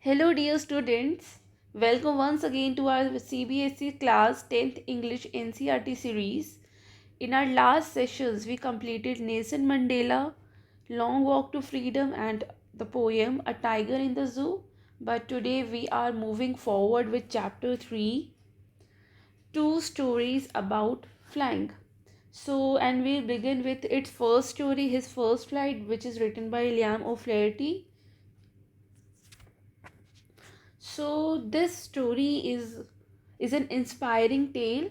Hello, dear students. Welcome once again to our CBSE class 10th English NCERT series. In our last sessions, we completed Nelson Mandela, Long Walk to Freedom, and the poem A Tiger in the Zoo. But today we are moving forward with chapter 3, two stories about flying. And we'll begin with its first story, His First Flight, which is written by Liam O'Flaherty. So this story is an inspiring tale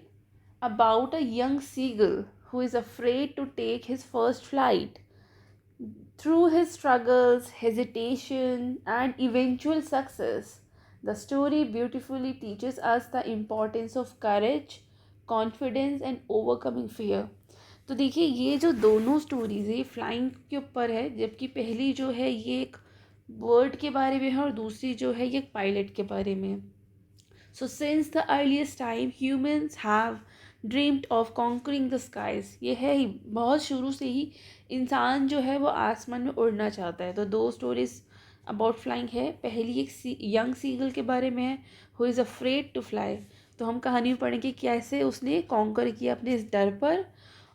about a young seagull who is afraid to take his first flight. Through his struggles, hesitation, and eventual success, the story beautifully teaches us the importance of courage, confidence and overcoming fear. तो देखिए ये जो दोनों stories है flying के ऊपर है, जबकि पहली जो है ये एक बर्ड के बारे में है और दूसरी जो है ये एक पायलट के बारे में है. So since the earliest time humans have dreamed of conquering the skies. ये है ही बहुत शुरू से ही इंसान जो है वो आसमान में उड़ना चाहता है. तो दो स्टोरीज अबाउट फ्लाइंग है. पहली एक यंग सीगल के बारे में है who is afraid to fly. तो हम कहानी में पढ़ेंगे कैसे उसने कॉन्कर किया अपने इस डर पर.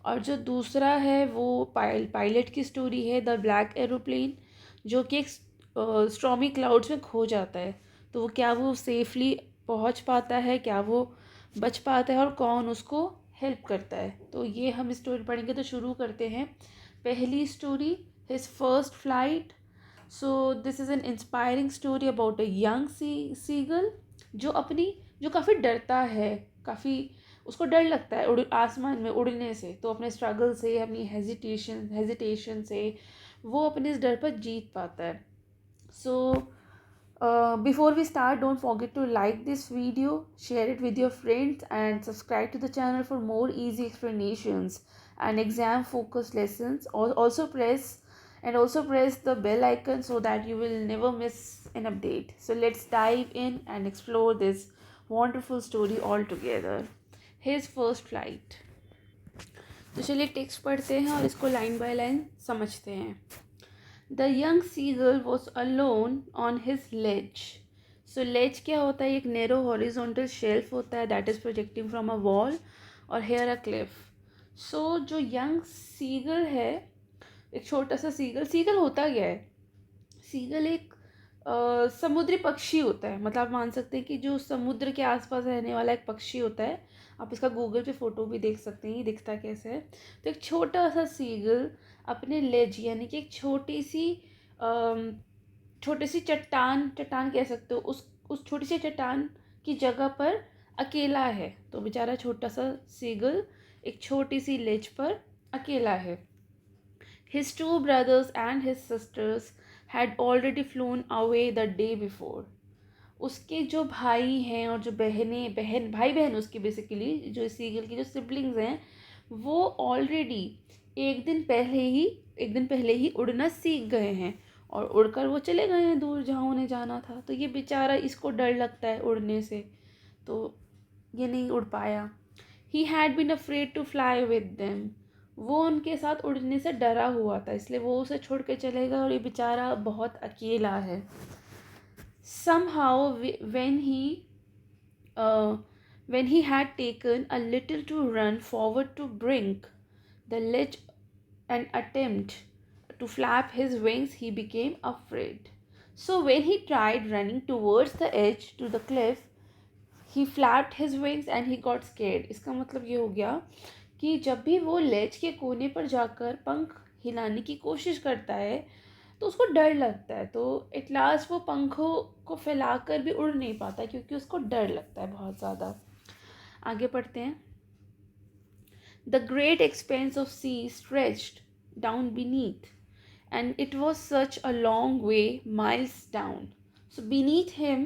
और जो दूसरा है वो पायलट की स्टोरी है द ब्लैक एरोप्लेन, जो कि एक स्ट्रॉमी क्लाउड्स में खो जाता है. तो वो क्या वो सेफली पहुंच पाता है, क्या वो बच पाता है और कौन उसको हेल्प करता है. तो ये हम स्टोरी पढ़ेंगे. तो शुरू करते हैं. पहली story his first flight. So this is an inspiring story about a young seagull जो काफ़ी डरता है. काफ़ी उसको डर लगता है आसमान में उड़ने से. तो अपने स्ट्रगल से, अपनी हेजिटेशन से वो अपने इस डर पर जीत पाता है. So before we start, don't forget to like this video, share it with your friends and subscribe to the channel for more easy explanations and exam focused lessons. Also press the bell icon so that you will never miss an update. So let's dive in and explore this wonderful story all together. His first flight. तो चलिए text पढ़ते हैं और इसको line by line समझते हैं. The young seagull was alone on his ledge. So ledge क्या होता है? एक narrow horizontal shelf होता है that is projecting from a wall और here a cliff. So जो young seagull है, एक छोटा सा सीगल होता क्या है? सीगल एक समुद्री पक्षी होता है. मतलब आप मान सकते हैं कि जो समुद्र के आसपास रहने वाला एक पक्षी होता है. आप इसका गूगल पे फ़ोटो भी देख सकते हैं, ये दिखता कैसे है. तो एक छोटा सा सीगल अपने लेज यानी कि एक छोटी सी चट्टान कह सकते हो, उस छोटी सी चट्टान की जगह पर अकेला है. तो बेचारा छोटा सा सीगल एक छोटी सी लेज पर अकेला है. His two brothers and his sisters had already flown away the day before. उसके जो भाई हैं और जो भाई बहन उसके बेसिकली जो सीगल की जो सिबलिंग्स हैं वो ऑलरेडी एक दिन पहले ही उड़ना सीख गए हैं और उड़कर वो चले गए हैं दूर जहाँ उन्हें जाना था. तो ये बेचारा इसको डर लगता है उड़ने से, तो ये नहीं उड़ पाया. He had been afraid to fly with them. वो उनके साथ उड़ने से डरा हुआ था, इसलिए वो उसे छोड़ के चलेगा और ये बेचारा बहुत अकेला है. Somehow when he had taken a little to run forward to brink the ledge and attempt to flap his wings, he became afraid. So when he tried running towards the edge to the cliff, he flapped his wings and he got scared. इसका मतलब ये हो गया कि जब भी वो लेज के कोने पर जाकर पंख हिलाने की कोशिश करता है तो उसको डर लगता है. तो एट लास्ट वो पंखों को फैलाकर भी उड़ नहीं पाता क्योंकि उसको डर लगता है बहुत ज़्यादा. आगे पढ़ते हैं. The great expanse of sea stretched down beneath, and it was such a long way, miles down. So beneath him,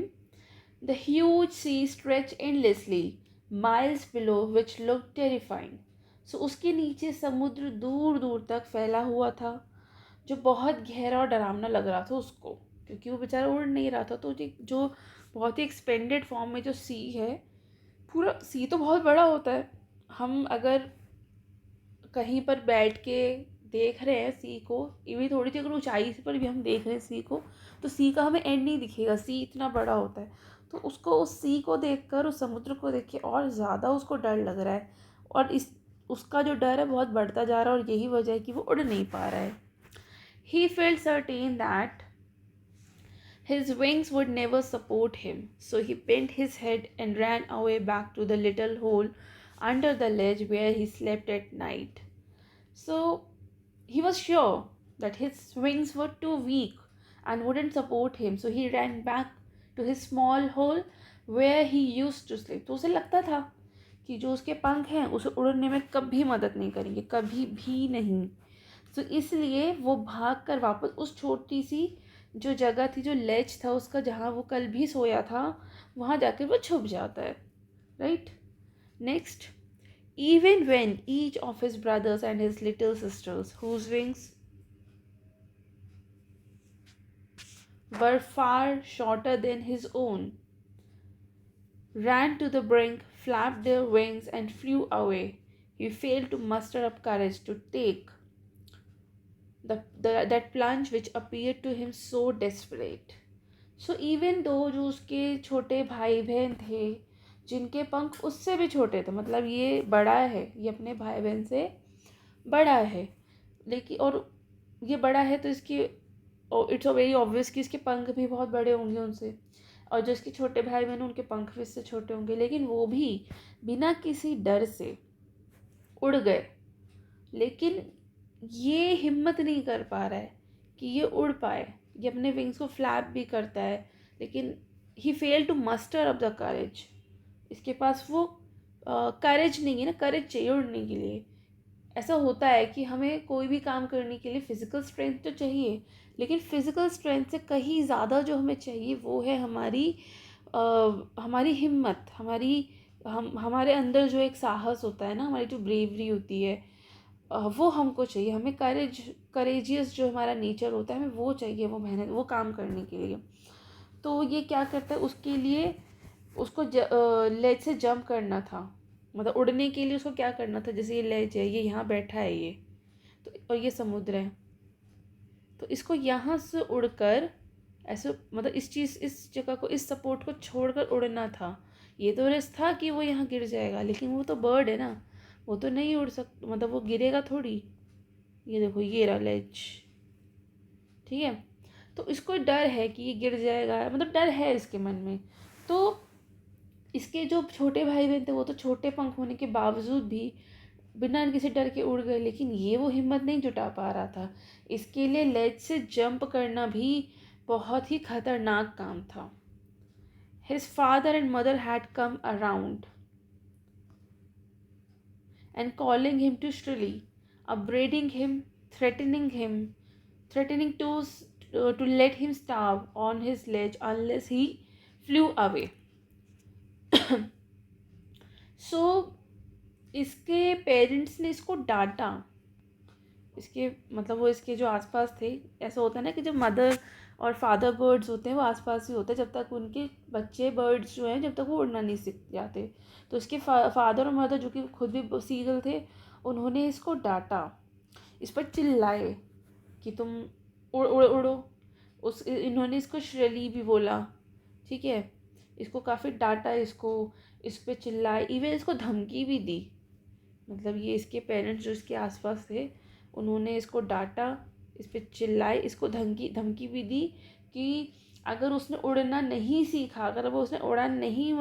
the huge sea stretched endlessly, miles below, which looked terrifying. So उसके नीचे समुद्र दूर दूर तक फैला हुआ था, जो बहुत गहरा और डरावना लग रहा था उसको, क्योंकि वो बेचारा उड़ नहीं रहा था. तो जो बहुत ही एक्सपेंडेड फॉर्म में जो सी है, पूरा सी तो बहुत बड़ा होता है. हम अगर कहीं पर बैठ के देख रहे हैं सी को, इवन थोड़ी सी अगर ऊंचाई पर भी हम देख रहे हैं सी को, तो सी का हमें एंड नहीं दिखेगा, सी इतना बड़ा होता है। तो उसको उस सी को देखकर, उस समुद्र को देख के और ज़्यादा उसको डर लग रहा है, और इस उसका जो डर है बहुत बढ़ता जा रहा है, और यही वजह है कि वो उड़ नहीं पा रहा है। He felt certain that his wings would never support him, so he bent his head and ran away back to the little hole under the ledge where he slept at night. So he was sure that his wings were too weak and wouldn't support him, so he ran back to his small hole where he used to sleep. तो उसे लगता था कि जो उसके पंख हैं उसे उड़ने में कभी मदद नहीं करेंगे, कभी भी नहीं। तो इसलिए वो भाग कर वापस उस छोटी सी जो जगह थी, जो लेज था उसका, जहाँ वो कल भी सोया था, वहाँ जाकर वो छुप जाता है। Right, next, even when each of his brothers and his little sisters, whose wings were far shorter than his own, ran to the brink, flapped their wings, and flew away, he failed to muster up courage to take that plunge which appeared to him so desperate. So even though जो उसके छोटे भाई बहन थे, जिनके पंख उससे भी छोटे थे, मतलब ये बड़ा है, ये अपने भाई बहन से बड़ा है, लेकिन और ये बड़ा है तो इसकी इट्स अ वेरी ऑब्वियस कि इसके पंख भी बहुत बड़े होंगे उनसे, और जो इसके छोटे भाई बहन उनके पंख भी इससे छोटे होंगे, लेकिन वो भी बिना किसी डर से उड़ गए। लेकिन ये हिम्मत नहीं कर पा रहा है कि ये उड़ पाए, ये अपने विंग्स को फ्लैप भी करता है, लेकिन he fail to muster up the courage. इसके पास वो करेज नहीं है ना, करेज चाहिए उड़ने के लिए। ऐसा होता है कि हमें कोई भी काम करने के लिए फ़िज़िकल स्ट्रेंथ तो चाहिए, लेकिन फ़िज़िकल स्ट्रेंथ से कहीं ज़्यादा जो हमें चाहिए वो है हमारी हिम्मत, हमारे अंदर जो एक साहस होता है ना, हमारी जो ब्रेवरी होती है, वो हमको चाहिए। हमें करेजियस जो हमारा नेचर होता है, हमें वो चाहिए, वो मेहनत, वो काम करने के लिए। तो ये क्या करता है, उसके लिए उसको लेज से जंप करना था, मतलब उड़ने के लिए उसको क्या करना था, जैसे ये लेज है, ये यहाँ बैठा है ये, तो और ये समुद्र है, तो इसको यहाँ से उड़कर ऐसे, मतलब इस जगह को, इस सपोर्ट को छोड़कर उड़ना था। ये तो रिस्क था कि वो यहाँ गिर जाएगा, लेकिन वो तो बर्ड है ना, वो तो नहीं उड़ सकता, मतलब वो गिरेगा थोड़ी। ये देखो, ये रहा लेज, ठीक है। तो इसको डर है कि ये गिर जाएगा, मतलब डर है इसके मन में। तो इसके जो छोटे भाई बहन थे वो तो छोटे पंख होने के बावजूद भी बिना किसी डर के उड़ गए, लेकिन ये वो हिम्मत नहीं जुटा पा रहा था। इसके लिए लेज से जंप करना भी बहुत ही खतरनाक काम था। His father and mother had come around and calling him to shrilly, upbraiding him, threatening to let him starve on his ledge unless he flew away. So इसके पेरेंट्स ने इसको डांटा, इसके मतलब वो इसके जो आसपास थे, ऐसा होता है ना कि जब मदर और फादर बर्ड्स होते हैं वो आसपास ही होते हैं, जब तक उनके बच्चे बर्ड्स जो हैं, जब तक वो उड़ना नहीं सीख जाते। तो इसके फादर और मदर, जो कि खुद भी सीगल थे, उन्होंने इसको डांटा, इस पर चिल्लाए कि तुम उड़ उड़ उड़ो। इन्होंने इसको श्रेली भी बोला, ठीक है, इसको काफ़ी डांटा, इस पर चिल्लाए, इवन इसको धमकी भी दी। मतलब ये इसके पेरेंट्स जो इसके आसपास थे, उन्होंने इसको डांटा, इस पर चिल्लाए, इसको धमकी भी दी कि अगर उसने उड़ना नहीं सीखा, अगर वो उसने उड़ान नहीं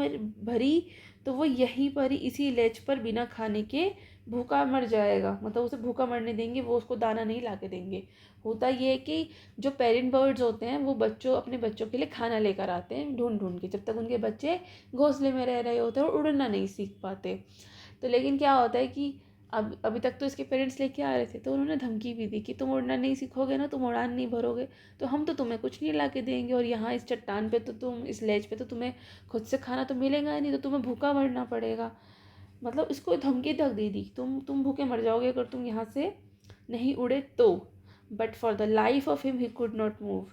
भरी, तो वो यहीं पर ही इसी लेज पर बिना खाने के भूखा मर जाएगा। मतलब उसे भूखा मरने देंगे, वो उसको दाना नहीं ला के देंगे। होता ये है कि जो पेरेंट बर्ड्स होते हैं वो अपने बच्चों के लिए खाना लेकर आते हैं ढूंढ ढूंढ के, जब तक उनके बच्चे घोंसले में रह रहे होते हैं और उड़ना नहीं सीख पाते। तो लेकिन क्या होता है कि अभी तक तो इसके पेरेंट्स लेके आ रहे थे, तो उन्होंने धमकी भी दी कि तुम उड़ना नहीं सीखोगे ना, तुम उड़ान नहीं भरोगे, तो हम तो तुम्हें कुछ नहीं ला के देंगे, और यहाँ इस चट्टान पे तो इस लेज पे तो तुम्हें खुद से खाना तो मिलेगा ही नहीं, तो तुम्हें भूखा मरना पड़ेगा। मतलब इसको धमकी तक दे दी, तुम भूखे मर जाओगे अगर तुम यहाँ से नहीं उड़े तो। But for the life of him he could not move,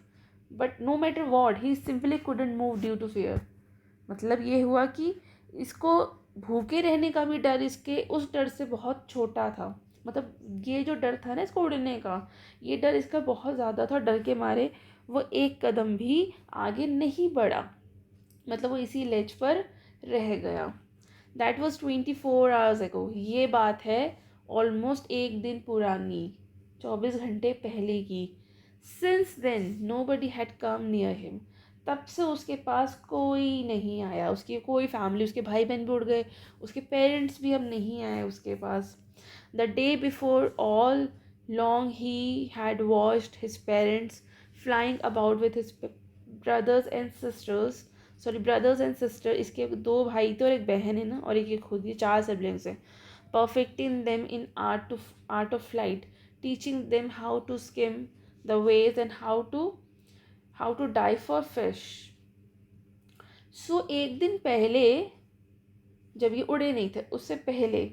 but no matter what he simply couldn't move due to fear. मतलब ये हुआ कि इसको भूखे रहने का भी डर इसके उस डर से बहुत छोटा था, मतलब ये जो डर था ना इसको उड़ने का, ये डर इसका बहुत ज़्यादा था, डर के मारे वो एक कदम भी आगे नहीं बढ़ा, मतलब वो इसी लेज पर रह गया। That was 24 hours ago। ये बात है ऑलमोस्ट एक दिन पुरानी, 24 घंटे पहले की। Since then nobody had come near him. तब से उसके पास कोई नहीं आया, उसकी कोई फैमिली, उसके भाई बहन भी उड़ गए, उसके पेरेंट्स भी अब नहीं आए उसके पास। The day before all long he had watched his parents flying about with his brothers and sisters, sorry brothers and sister, इसके दो भाई थे और एक बहन है ना, और एक ये खुद, ये 4 सिबलिंग्स हैं। Perfecting them in art of flight, teaching them how to skim the waves and how to dive for fish. So एक दिन पहले, जब ये उड़े नहीं थे उससे पहले,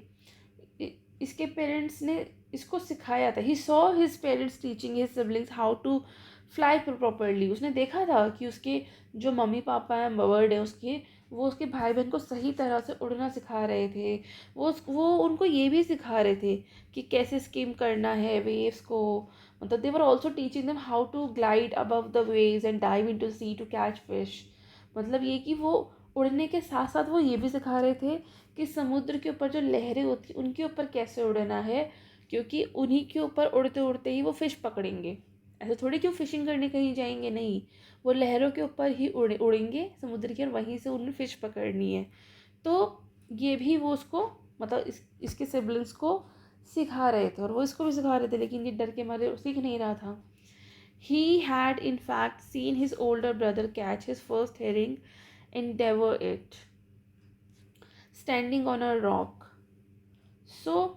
इसके पेरेंट्स ने इसको सिखाया था। He saw his parents teaching his siblings how to fly properly. उसने देखा था कि उसके जो मम्मी पापा हैं, बर्ड है उसके, वो उसके भाई बहन को सही तरह से उड़ना सिखा रहे थे। वो उनको ये भी सिखा रहे थे कि कैसे स्किम करना है वेव्स को। मतलब they were also teaching them how to glide above the waves and dive into sea to catch fish. मतलब ये कि वो उड़ने के साथ साथ वो ये भी सिखा रहे थे कि समुद्र के ऊपर जो लहरें होती उनके ऊपर कैसे उड़ना है, क्योंकि उन्हीं के ऊपर उड़ते उड़ते ही वो फ़िश पकड़ेंगे। ऐसे थोड़ी कि वो फिशिंग करने कहीं जाएंगे, नहीं, वो लहरों के ऊपर ही उड़ेंगे समुद्र के, और वहीं से उन्हें फ़िश पकड़नी है। तो ये भी वो उसको, मतलब इसके सिबलिंग्स को सिखा रहे थे, और वो इसको भी सिखा रहे थे, लेकिन ये डर के मारे सीख नहीं रहा था। He had in fact seen his older brother catch his first herring, endeavor it, standing on a rock. So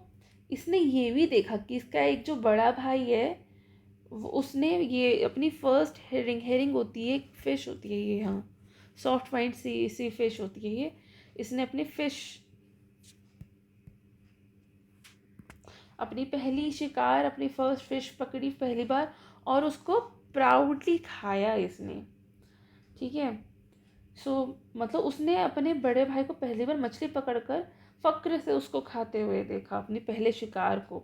इसने ये भी देखा कि इसका एक जो बड़ा भाई है, उसने ये अपनी फर्स्ट हेरिंग, हेरिंग होती है एक फ़िश होती है ये, हाँ, सॉफ्ट वाइट सी फिश होती है ये, इसने अपनी पहली शिकार, अपनी फर्स्ट फिश पकड़ी पहली बार, और उसको प्राउडली खाया इसने। ठीक है। सो मतलब उसने अपने बड़े भाई को पहली बार मछली पकड़कर फ़क्र से उसको खाते हुए देखा, अपनी पहले शिकार को।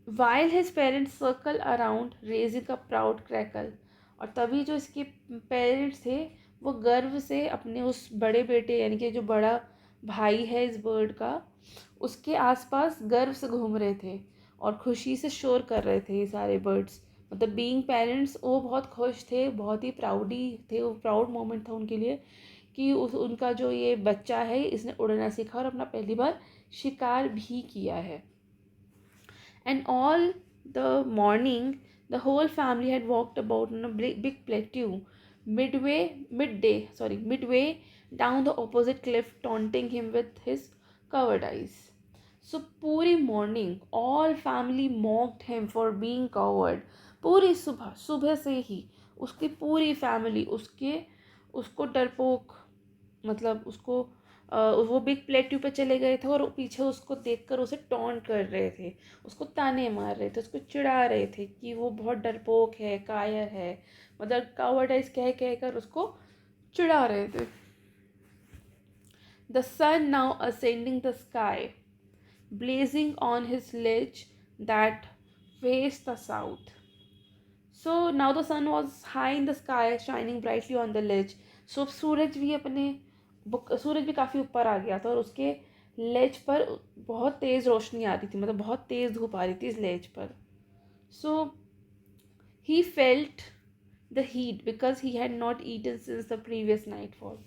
While his parents circle around raising a proud crackle, और तभी जो इसके पेरेंट्स थे वो गर्व से अपने उस बड़े बेटे, यानी कि जो बड़ा भाई है इस बर्ड का, उसके आसपास गर्व से घूम रहे थे और खुशी से शोर कर रहे थे ये सारे बर्ड्स। मतलब बीइंग पेरेंट्स वो बहुत खुश थे, बहुत ही प्राउडी थे, वो प्राउड मोमेंट था उनके लिए कि उनका जो ये बच्चा है इसने उड़ना सीखा और अपना पहली बार शिकार भी किया है। And all the morning, the whole family had walked about on a big plateau, midway down the opposite cliff, taunting him with his cowardice. So पूरी morning all family mocked him for being covered. पूरी सुबह, सुबह से ही उसकी पूरी family उसको डरपोक, मतलब उसको वो बिग प्लेट्यू पे चले गए थे और पीछे उसको देखकर उसे टॉन्ट कर रहे थे, उसको ताने मार रहे थे, उसको चिढ़ा रहे थे कि वो बहुत डरपोक है, कायर है, मतलब कावर्डाइज कह कह कर उसको चिढ़ा रहे थे। The sun now ascending the sky, blazing on his ledge that faced the south. So now the sun was high in the sky, shining brightly on the ledge. So सूरज भी काफ़ी ऊपर आ गया था और उसके लेज पर बहुत तेज़ रोशनी आ रही थी, मतलब बहुत तेज़ धूप आ रही थी इस लेज पर। So he felt the heat because he had not eaten since the previous nightfall.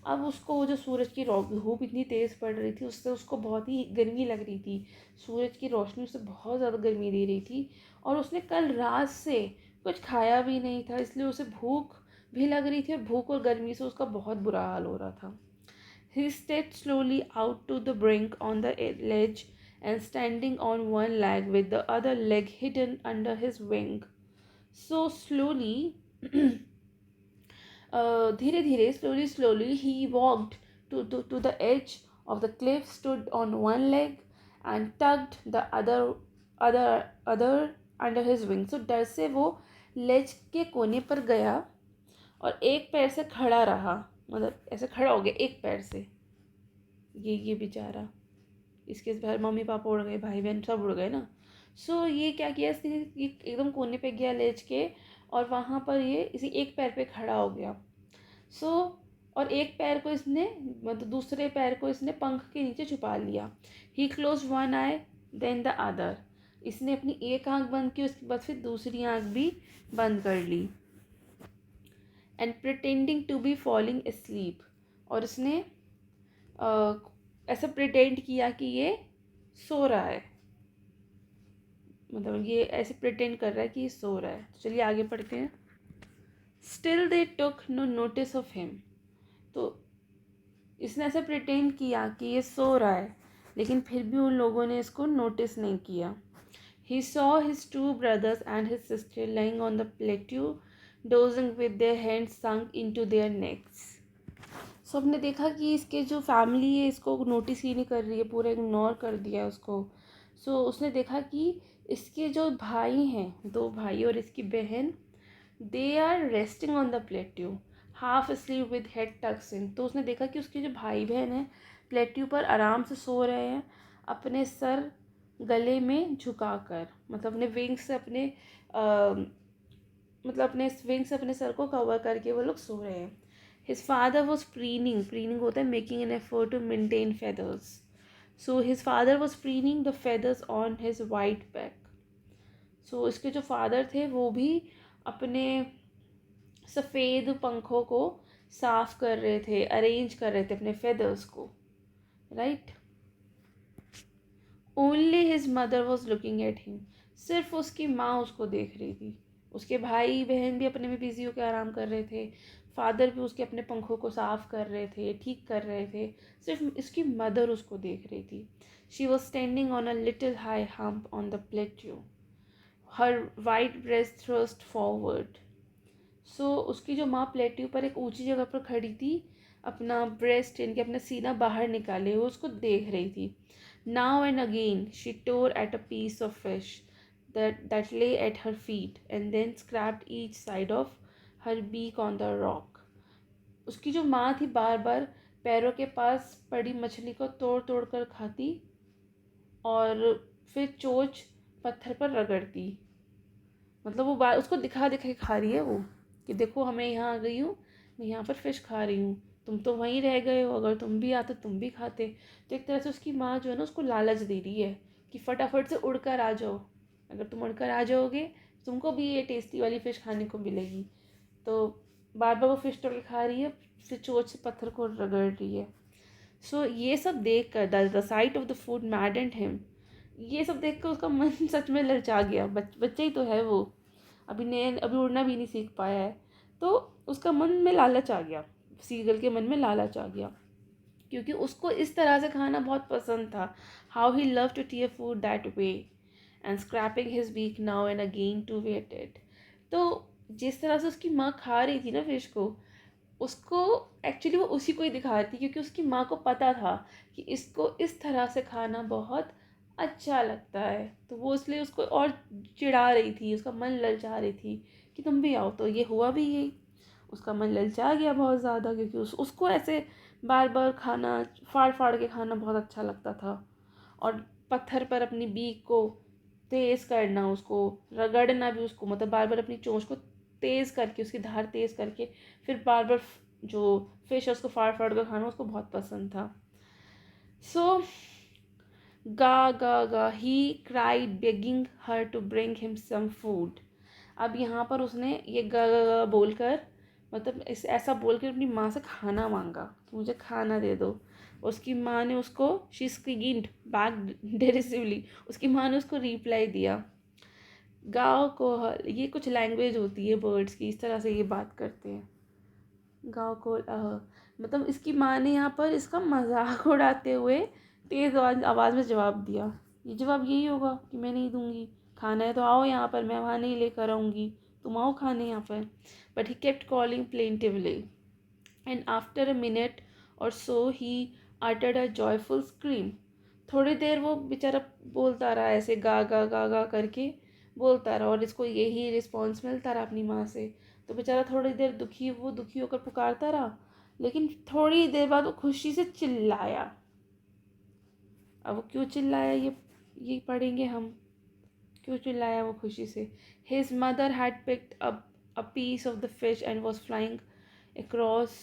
अब उसको वो जो सूरज की धूप इतनी तेज़ पड़ रही थी उससे उसको बहुत ही गर्मी लग रही थी, सूरज की रोशनी उसे बहुत ज़्यादा गर्मी दे रही थी, और उसने कल रात से कुछ खाया भी नहीं था, इसलिए उसे भूख भी लग रही थी और भूख और गर्मी से उसका बहुत बुरा हाल हो रहा था। He stepped slowly out to the brink on the ledge and standing on one leg with the other leg hidden under his wing. So slowly, धीरे धीरे, slowly he walked to the edge of the cliff, stood on one leg and tugged the other under his wing. So डर से वो लेज के कोने पर गया और एक पैर से खड़ा रहा, मतलब ऐसे खड़ा हो गया एक पैर से, ये बेचारा। इसके घर मम्मी पापा उड़ गए, भाई बहन सब उड़ गए ना। सो ये क्या किया इसने, ये एकदम कोने पे गया लेच के, और वहाँ पर ये इसी एक पैर पे खड़ा हो गया। सो और एक पैर को इसने, मतलब दूसरे पैर को इसने पंख के नीचे छुपा लिया। He close one eye then the other. इसने अपनी एक आंख बंद की, उसके बाद फिर दूसरी आंख भी बंद कर ली। And pretending to be falling asleep। और इसने ऐसा प्रिटेंड किया कि ये सो रहा है, मतलब ये ऐसे प्रिटेंड कर रहा है कि ये सो रहा है। तो चलिए आगे पढ़ते हैं। Still they took no notice of him. तो इसने ऐसा प्रिटेंड किया कि ये सो रहा है, लेकिन फिर भी उन लोगों ने इसको नोटिस नहीं किया। He saw his two brothers and his sister lying on the plateau, dozing with their hands sunk into their necks. सो हमने देखा कि इसके जो फैमिली है इसको नोटिस ही नहीं कर रही है, पूरा इग्नोर कर दिया उसको। सो उसने देखा कि इसके जो भाई हैं, दो भाई और इसकी बहन, they are resting on the plateau half sleeve with head tucks in. तो उसने देखा कि उसके जो भाई बहन हैं प्लेट्यू पर आराम से सो रहे हैं, अपने सर गले में झुकाकर, मतलब अपने विंग से अपने मतलब अपने विंग से अपने सर को कवर करके वो लोग सो रहे हैं। His father was preening, preening होता है making an effort to maintain feathers. So his father was preening the feathers on his white back. So इसके जो फादर थे वो भी अपने सफ़ेद पंखों को साफ कर रहे थे, अरेंज कर रहे थे अपने फेदर्स को, right. Only his mother was looking at him. सिर्फ उसकी माँ उसको देख रही थी। उसके भाई बहन भी अपने में बिजी होकर आराम कर रहे थे, फादर भी उसके अपने पंखों को साफ कर रहे थे, ठीक कर रहे थे। सिर्फ इसकी मदर उसको देख रही थी। She was standing on a little high hump on the plateau, her white breast thrust forward. So उसकी जो माँ प्लेट्यू पर एक ऊंची जगह पर खड़ी थी, अपना ब्रेस्ट यानी कि अपना सीना बाहर निकाले हुए उसको देख रही थी। Now and again she tore at a piece of fish that lay at her feet and then scraped each side of her beak on the rock. उसकी जो माँ थी बार बार पैरों के पास पड़ी मछली को तोड़ तोड़ कर खाती और फिर चोंच पत्थर पर रगड़ती। मतलब वो बार उसको दिखा दिखा के खा रही है वो, कि देखो हमें यहाँ आ गई हूँ, मैं यहाँ पर फिश खा रही हूँ, तुम तो वहीं रह गए हो, अगर तुम भी आते तुम भी खाते। तो एक तरह से उसकी माँ जो है ना उसको लालच दे रही है कि फटाफट से उड़कर आ जाओ, अगर तुम उड़कर आ जाओगे तुमको भी ये टेस्टी वाली फ़िश खाने को मिलेगी। तो बार बार वो फ़िश तोड़ के खा रही है, फिर चोंच से पत्थर को रगड़ रही है। सो ये सब देख कर the site of the food मैडेंड him. ये सब देख कर उसका मन सच में ललचा गया। बच्चा ही तो है वो, अभी उड़ना भी नहीं सीख पाया है। तो उसका मन में लालच आ गया, सीगल के मन में लालच आ गया, क्योंकि उसको इस तरह से खाना बहुत पसंद था। How he love to tear food that way and scraping his beak now and again to wet it. तो जिस तरह से उसकी माँ खा रही थी ना फिश को, उसको एक्चुअली वो उसी को ही दिखा रही थी, क्योंकि उसकी माँ को पता था कि इसको इस तरह से खाना बहुत अच्छा लगता है। तो वो इसलिए उसको और चिढ़ा रही थी, उसका मन ललचा रही थी कि तुम भी आओ। तो ये हुआ भी यही, उसका मन ललचा गया बहुत ज़्यादा, क्योंकि उसको ऐसे बार बार खाना, फाड़ फाड़ के खाना बहुत अच्छा लगता था। और पत्थर पर अपनी बीक को तेज़ करना, उसको रगड़ना भी, उसको मतलब बार बार अपनी चोंच को तेज़ करके, उसकी धार तेज़ करके फिर बार बार जो फिश है उसको फाड़ फाड़ कर खाना उसको बहुत पसंद था। सो गा गा गा he cried begging her to bring him some food. अब यहाँ पर उसने ये गा गा गा बोलकर, मतलब इस ऐसा बोल कर अपनी माँ से खाना मांगा कि मुझे खाना दे दो। उसकी माँ ने उसको, शी स्क्रीम्ड बैक डिरिसिवली, उसकी माँ ने उसको रिप्लाई दिया, गाँव को, ये कुछ लैंग्वेज होती है बर्ड्स की, इस तरह से ये बात करते हैं। गाँव को मतलब इसकी माँ ने यहाँ पर इसका मजाक उड़ाते हुए तेज़ आवाज़ में जवाब दिया। ये जवाब यही होगा कि मैं नहीं दूंगी, खाना है तो आओ यहाँ पर, मैं वहाँ नहीं लेकर आऊँगी, तुम आओ खाने यहाँ पर। But he kept calling plaintively and after a minute और सो ही uttered a joyful scream। थोड़ी देर वो बेचारा बोलता रहा, ऐसे गा गा गा गा करके बोलता रहा, और इसको यही रिस्पॉन्स मिलता रहा अपनी माँ से। तो बेचारा थोड़ी देर दुखी होकर पुकारता रहा, लेकिन थोड़ी देर बाद वो खुशी से चिल्लाया। अब वो क्यों चिल्लाया, ये पढ़ेंगे हम। क्यों चिल्लाया वो खुशी से? His mother had picked up a piece of the fish and was flying across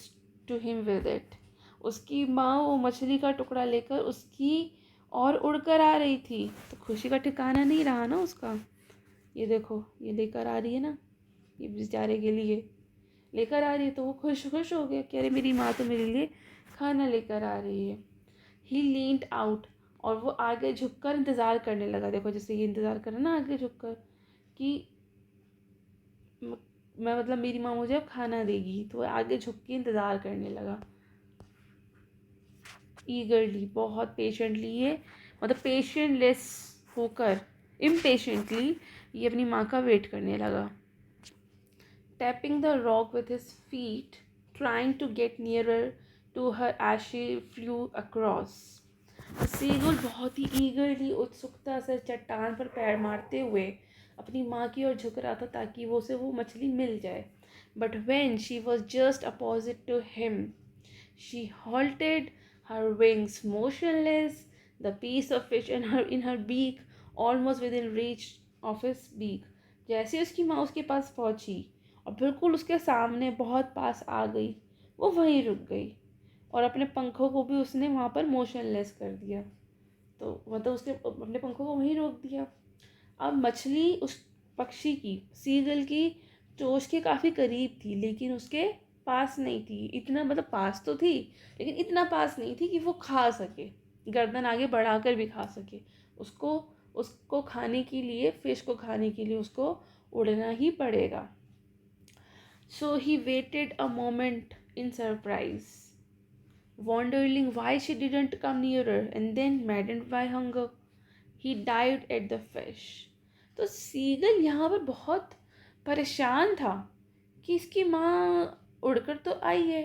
to him with it. उसकी माँ वो मछली का टुकड़ा लेकर उसकी और उड़कर आ रही थी। तो खुशी का ठिकाना नहीं रहा ना उसका। ये देखो, ये लेकर आ रही है ना, ये बेचारे के लिए लेकर आ रही है, तो वो खुश खुश हो गया कि अरे मेरी माँ तो मेरे लिए खाना लेकर आ रही है। ही लीन्ड आउट, और वो आगे झुककर इंतज़ार करने लगा। देखो जैसे ये इंतज़ार कर रहा ना आगे झुककर कि मैं मतलब मेरी माँ मुझे अब खाना देगी, तो वो आगे झुक के इंतज़ार करने लगा ईगरली, बहुत पेशेंटली। ये मतलब पेशेंटलेस होकर, इम्पेशेंटली ये अपनी माँ का वेट करने लगा। tapping the rock with his feet, trying to get nearer to her as she flew across. Seagull बहुत ही ईगरली, उत्सुकता से चट्टान पर पैर मारते हुए अपनी माँ की ओर झुक रहा था ताकि वो उसे वो मछली मिल जाए। But when she was just opposite to him, she halted, her wings motionless, the piece of fish in her beak almost within reach of his beak. जैसे उसकी माँ उसके पास पहुंची और बिल्कुल उसके सामने बहुत पास आ गई, वो वहीं रुक गई और अपने पंखों को भी उसने वहाँ पर मोशनलेस कर दिया। तो मतलब उसके अपने पंखों को वहीं रोक दिया। अब मछली उस पक्षी की, सीगल की चोंच के काफ़ी करीब थी, लेकिन उसके पास नहीं थी। इतना मतलब पास तो थी, लेकिन इतना पास नहीं थी कि वो खा सके, गर्दन आगे बढ़ाकर भी खा सके। उसको उसको खाने के लिए, फिश को खाने के लिए उसको उड़ना ही पड़ेगा। So he waited a moment in surprise, wondering why she didn't come nearer, and then maddened by hunger, he dived at the fish. तो सीगल यहाँ पर बहुत परेशान था कि इसकी माँ उड़कर तो आई है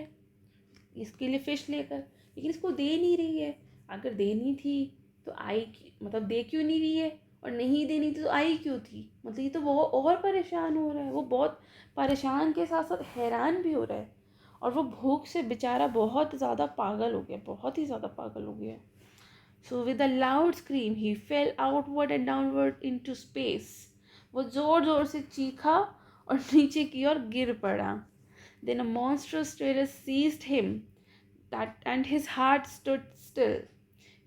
इसके लिए फिश लेकर, लेकिन इसको दे नहीं रही है। अगर देनी थी तो आई, मतलब दे क्यों नहीं रही है, और नहीं देनी थी तो आई क्यों थी? मतलब ये तो वो और परेशान हो रहा है। वो बहुत परेशान के साथ साथ हैरान भी हो रहा है, और वो भूख से बेचारा बहुत ज़्यादा पागल हो गया, बहुत ही ज़्यादा पागल हो गया। So with a loud scream he fail outward and downward into space. वो ज़ोर ज़ोर से चीखा और नीचे की ओर गिर पड़ा। Then a monstrous terror seized him, that and his heart stood still.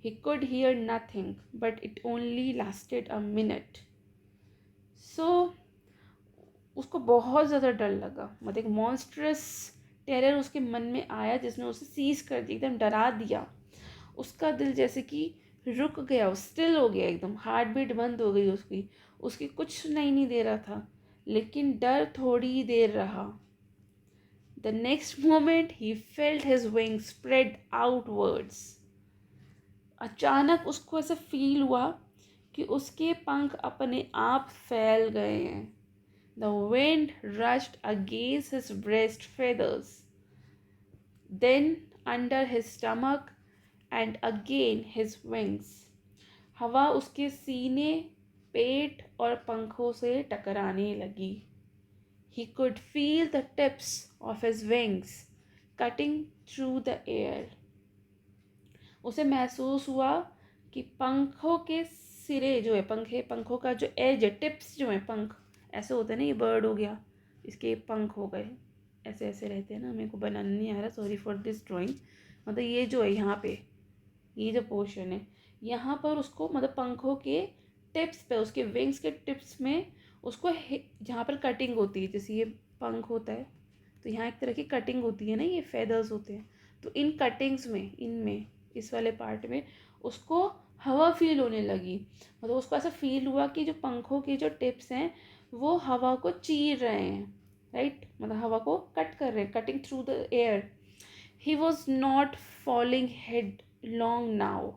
He could hear nothing, but it only lasted a minute. So उसको बहुत ज़्यादा डर लगा। मतलब एक मॉन्स्ट्रस टेरर उसके मन में आया जिसने उसे सीज कर दिया, एकदम डरा दिया। उसका दिल जैसे कि रुक गया, स्टिल हो गया एकदम, हार्ट बीट बंद हो गई उसकी। उसकी कुछ सुनाई नहीं दे रहा था, लेकिन डर थोड़ी ही देर रहा। The next moment he felt his wing spread outwards. अचानक उसको ऐसा फील हुआ कि उसके पंख अपने आप फैल गए हैं। The wind rushed against his breast feathers, then under his stomach, and again his wings. हवा उसके सीने, पेट और पंखों से टकराने लगी। He could feel the tips of his wings cutting through the air. उसे महसूस हुआ कि पंखों के सिरे जो है, पंखों का जो एज है, टिप्स जो है, पंख ऐसे होते हैं ना, ये बर्ड हो गया, इसके पंख हो गए, ऐसे ऐसे रहते हैं ना। मेरे को बनाना नहीं आ रहा, सॉरी फॉर दिस ड्राइंग। मतलब ये जो है यहाँ पे, ये जो पोर्शन है यहाँ पर, उसको मतलब पंखों के टिप्स पे, उसके विंग्स के टिप्स में उसको जहाँ पर कटिंग होती है, जैसे ये पंख होता है तो यहाँ एक तरह की कटिंग होती है ना, ये फेदर्स होते हैं, तो इन कटिंग्स में, इनमें, इस वाले पार्ट में उसको हवा फील होने लगी। मतलब उसको ऐसा फील हुआ कि जो पंखों के जो टिप्स हैं वो हवा को चीर रहे हैं, राइट, मतलब हवा को कट कर रहे हैं, cutting through the air. He was not falling headlong now,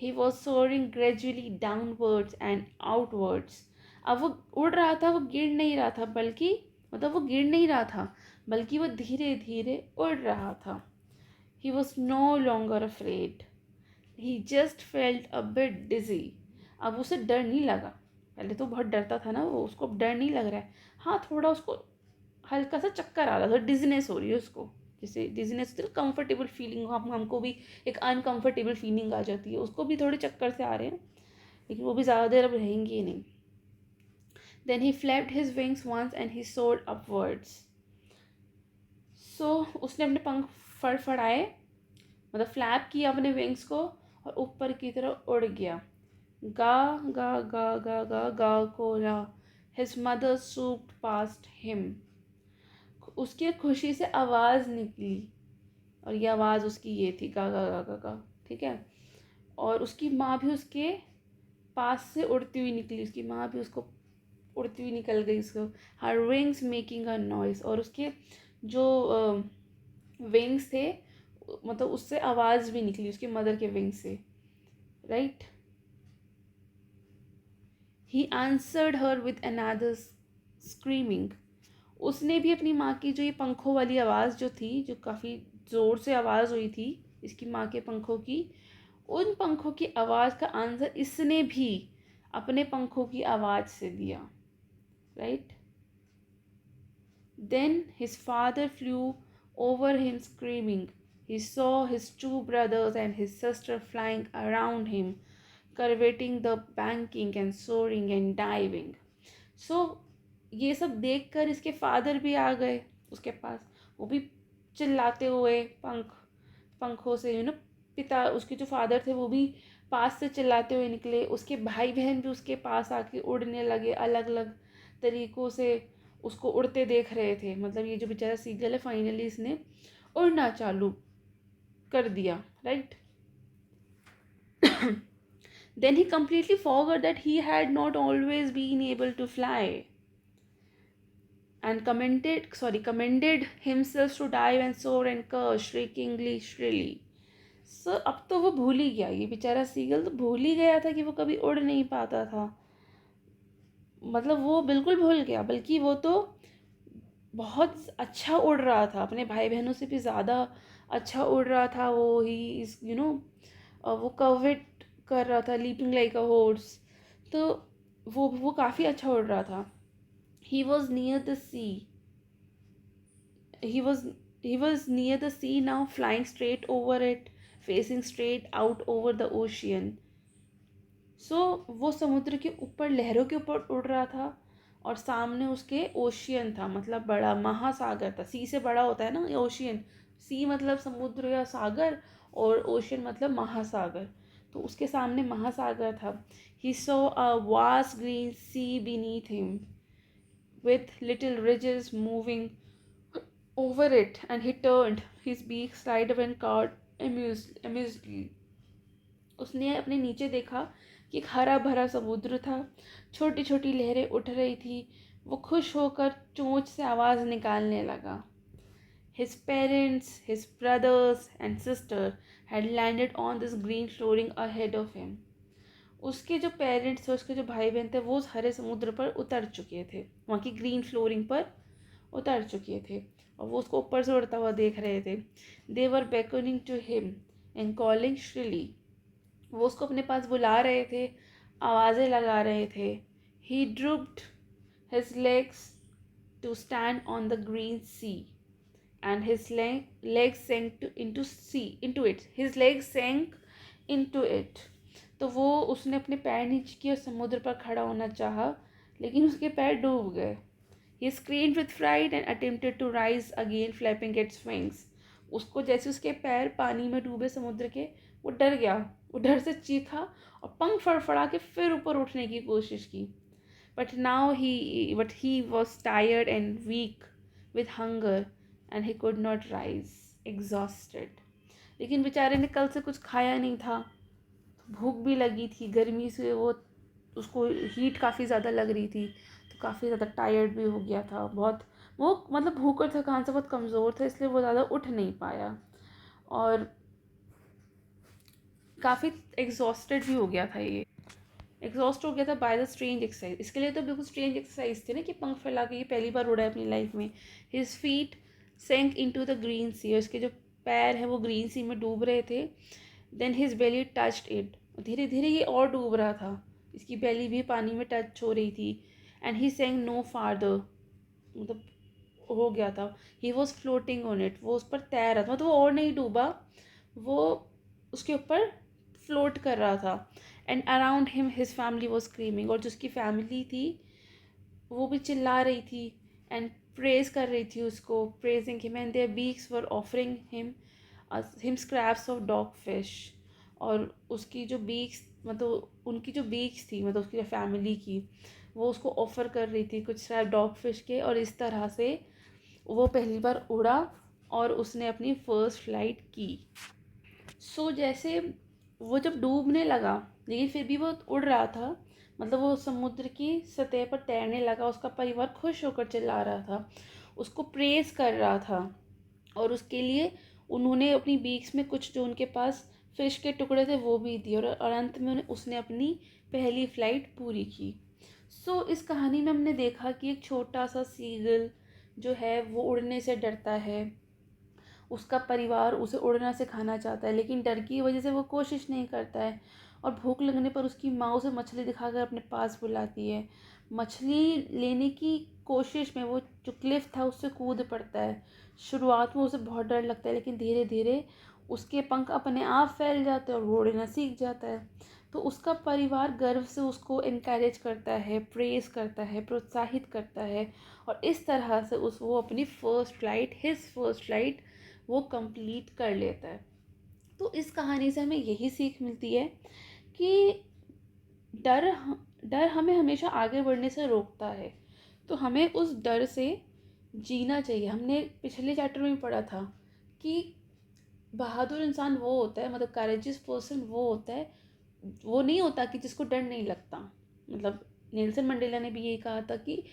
he was soaring gradually downwards and outwards. अब वो उड़ रहा था, वो गिर नहीं रहा था, बल्कि मतलब वो गिर नहीं रहा था, बल्कि वो धीरे धीरे उड़ रहा था। He was no longer afraid. He just felt a bit dizzy. अब उसे डर नहीं लगा। पहले तो बहुत डरता था ना वो, उसको डर नहीं लग रहा है। हाँ, थोड़ा उसको हल्का सा चक्कर आ रहा था, डिजीनेस हो रही है उसको, जैसे डिजीनेस तो कंफर्टेबल फीलिंग, हमको भी एक अनकंफर्टेबल फीलिंग आ जाती है, उसको भी थोड़े चक्कर से आ रहे हैं, लेकिन वो भी ज़्यादा देर अब रहेंगे ही नहीं. Then he flapped his wings once and he soared upwards. So उसने अपने पंख फड़फड़ाए, मतलब फ्लैप किया अपने विंग्स को, और ऊपर की तरफ उड़ गया. गा गा गा गा गा गा कोला. His mother swooped past him. उसकी खुशी से आवाज़ निकली, और ये आवाज़ उसकी ये थी, गा गा गा गा गा. ठीक है. और उसकी माँ भी उसके पास से उड़ती हुई निकली, उसकी माँ भी उसको उड़ती हुई निकल गई उसको. हर विंग्स मेकिंग अ नॉइस. और उसके जो विंग्स थे, मतलब उससे आवाज़ भी निकली उसकी मदर के विंग से. Right. He answered her with another screaming. उसने भी अपनी माँ की जो ये पंखों वाली आवाज़ जो थी, जो काफ़ी ज़ोर से आवाज़ हुई थी इसकी माँ के पंखों की, उन पंखों की आवाज़ का आंसर इसने भी अपने पंखों की आवाज़ से दिया. Right. Then his father flew over him screaming. He saw his two brothers and his sister flying around him, curveting the banking and soaring and diving. So ये सब देखकर इसके फादर भी आ गए उसके पास. वो भी चिल्लाते हुए पंखों से, पिता उसके जो फादर थे वो भी पास से चिल्लाते हुए निकले. उसके भाई बहन भी उसके पास आके उड़ने लगे, अलग अलग तरीक़ों से उसको उड़ते देख रहे थे. मतलब ये जो बेचारा सीगल है, फाइनली इसने उड़ना चालू कर दिया. Right. Then he completely forgot that he had not always been able to fly, and commended himself to dive and soar and curse shriekingly shrilly. So अब तो वो भूल ही गया, ये बेचारा सीगल तो भूल ही गया था कि वो कभी उड़ नहीं पाता था. मतलब वो बिल्कुल भूल गया, बल्कि वो तो बहुत अच्छा उड़ रहा था, अपने भाई बहनों से भी ज़्यादा अच्छा उड़ रहा था. वो ही इज़ वो कविट कर रहा था, लीपिंग लाइक अ हॉर्स. तो वो काफ़ी अच्छा उड़ रहा था. He was near the sea. he was he was near the sea now, flying straight over it, facing straight out over the ocean. वो समुद्र के ऊपर, लहरों के ऊपर उड़ रहा था, और सामने उसके ओशियन था, मतलब बड़ा महासागर था. सी से बड़ा होता है ना ये ओशियन. सी मतलब समुद्र या सागर, और ओशियन मतलब महासागर. तो उसके सामने महासागर था. He saw a vast green sea beneath him, with little ridges moving over it, and he turned his beak side and cawed amusedly. उसने अपने नीचे देखा कि एक हरा भरा समुद्र था, छोटी छोटी लहरें उठ रही थी. वो खुश होकर चोंच से आवाज़ निकालने लगा. His parents, his brothers and sister had landed on this green flooring ahead of him. उसके जो पेरेंट्स थे, उसके जो भाई बहन थे, वो उस हरे समुद्र पर उतर चुके थे, वहाँ की ग्रीन फ्लोरिंग पर उतर चुके थे, और वो उसको ऊपर से उड़ता हुआ देख रहे थे. They were beckoning to him and calling shrilly. वो उसको अपने पास बुला रहे थे, आवाज़ें लगा रहे थे. ही drooped his legs to stand on the green sea, and his legs sank into it. His legs sank into it. तो वो उसने अपने पैर नीचे किए और समुद्र पर खड़ा होना चाहा, लेकिन उसके पैर डूब गए. He screamed with fright and attempted to rise again, flapping its wings. उसको जैसे उसके पैर पानी में डूबे समुद्र के, वो डर गया, वो डर से चीखा और पंख फड़फड़ा के फिर ऊपर उठने की कोशिश की. But he was tired and weak with hunger, and he could not rise, exhausted. लेकिन बेचारे ने कल से कुछ खाया नहीं था, भूख भी लगी थी, गर्मी से वो उसको हीट काफ़ी ज़्यादा लग रही थी, तो काफ़ी ज़्यादा टायर्ड भी हो गया था बहुत. वो मतलब भूख और थकान से बहुत कमज़ोर था, इसलिए वो ज़्यादा उठ नहीं पाया, और काफ़ी एग्जॉस्टेड भी हो गया था. ये एग्जॉस्ट हो गया था बाय द स्ट्रेंज एक्सरसाइज. इसके लिए तो बिल्कुल स्ट्रेंज एक्सरसाइज थी ना, कि पंख फैला के ये पहली बार उड़ा है अपनी लाइफ में. हिज फीट सेंक इनटू द ग्रीन सी. और इसके जो पैर हैं वो ग्रीन सी में डूब रहे थे. Then his belly touched it. धीरे धीरे ये और डूब रहा था, इसकी बेली भी पानी में टच हो रही थी. एंड ही सेंक नो फार्दर, मतलब हो गया था। He was floating on it, वो उस पर तैर रहा था, मतलब वो और नहीं डूबा, वो उसके ऊपर फ्लोट कर रहा था। And around him his family was screaming, और जो उसकी फैमिली थी वो भी चिल्ला रही थी एंड प्रेज कर रही थी उसको, praising him, and their beaks were offering him scraps of dog fish. और उसकी जो बीक्स, मतलब उनकी जो बीक्स थी, मतलब उसकी फैमिली की, वो उसको ऑफ़र कर रही थी कुछ स्क्रैप डॉग फिश के। और इस तरह से वो पहली बार उड़ा और उसने अपनी फर्स्ट फ्लाइट की। जैसे वो जब डूबने लगा, लेकिन फिर भी वो उड़ रहा था, मतलब वो समुद्र की सतह पर तैरने लगा, उसका परिवार खुश होकर चिल्ला रहा था, उसको प्रेज कर रहा था। और उसके लिए उन्होंने अपनी बीक्स में कुछ जो उनके पास फिश के टुकड़े थे वो भी दिए, और अंत में उसने अपनी पहली फ्लाइट पूरी की। इस कहानी में हमने देखा कि एक छोटा सा सीगल जो है वो उड़ने से डरता है, उसका परिवार उसे उड़ना सिखाना चाहता है, लेकिन डर की वजह से वो कोशिश नहीं करता है। और भूख लगने पर उसकी माँ उसे मछली दिखाकर अपने पास बुलाती है। मछली लेने की कोशिश में वो जो क्लिफ था उससे कूद पड़ता है। शुरुआत में उसे बहुत डर लगता है, लेकिन धीरे धीरे उसके पंख अपने आप फैल जाते हैं और वो उड़ना सीख जाता है। तो उसका परिवार गर्व से उसको इनकरेज करता है, प्रेज़ करता है, प्रोत्साहित करता है। और इस तरह से वो अपनी first flight, his first flight वो कंप्लीट कर लेता है। तो इस कहानी से हमें यही सीख मिलती है कि डर डर हमें हमेशा आगे बढ़ने से रोकता है। तो हमें उस डर से जीना चाहिए। हमने पिछले चैप्टर में पढ़ा था कि बहादुर इंसान वो होता है, मतलब करेजियस पर्सन वो होता है, वो नहीं होता कि जिसको डर नहीं लगता। मतलब नेल्सन मंडेला ने भी यही कहा था कि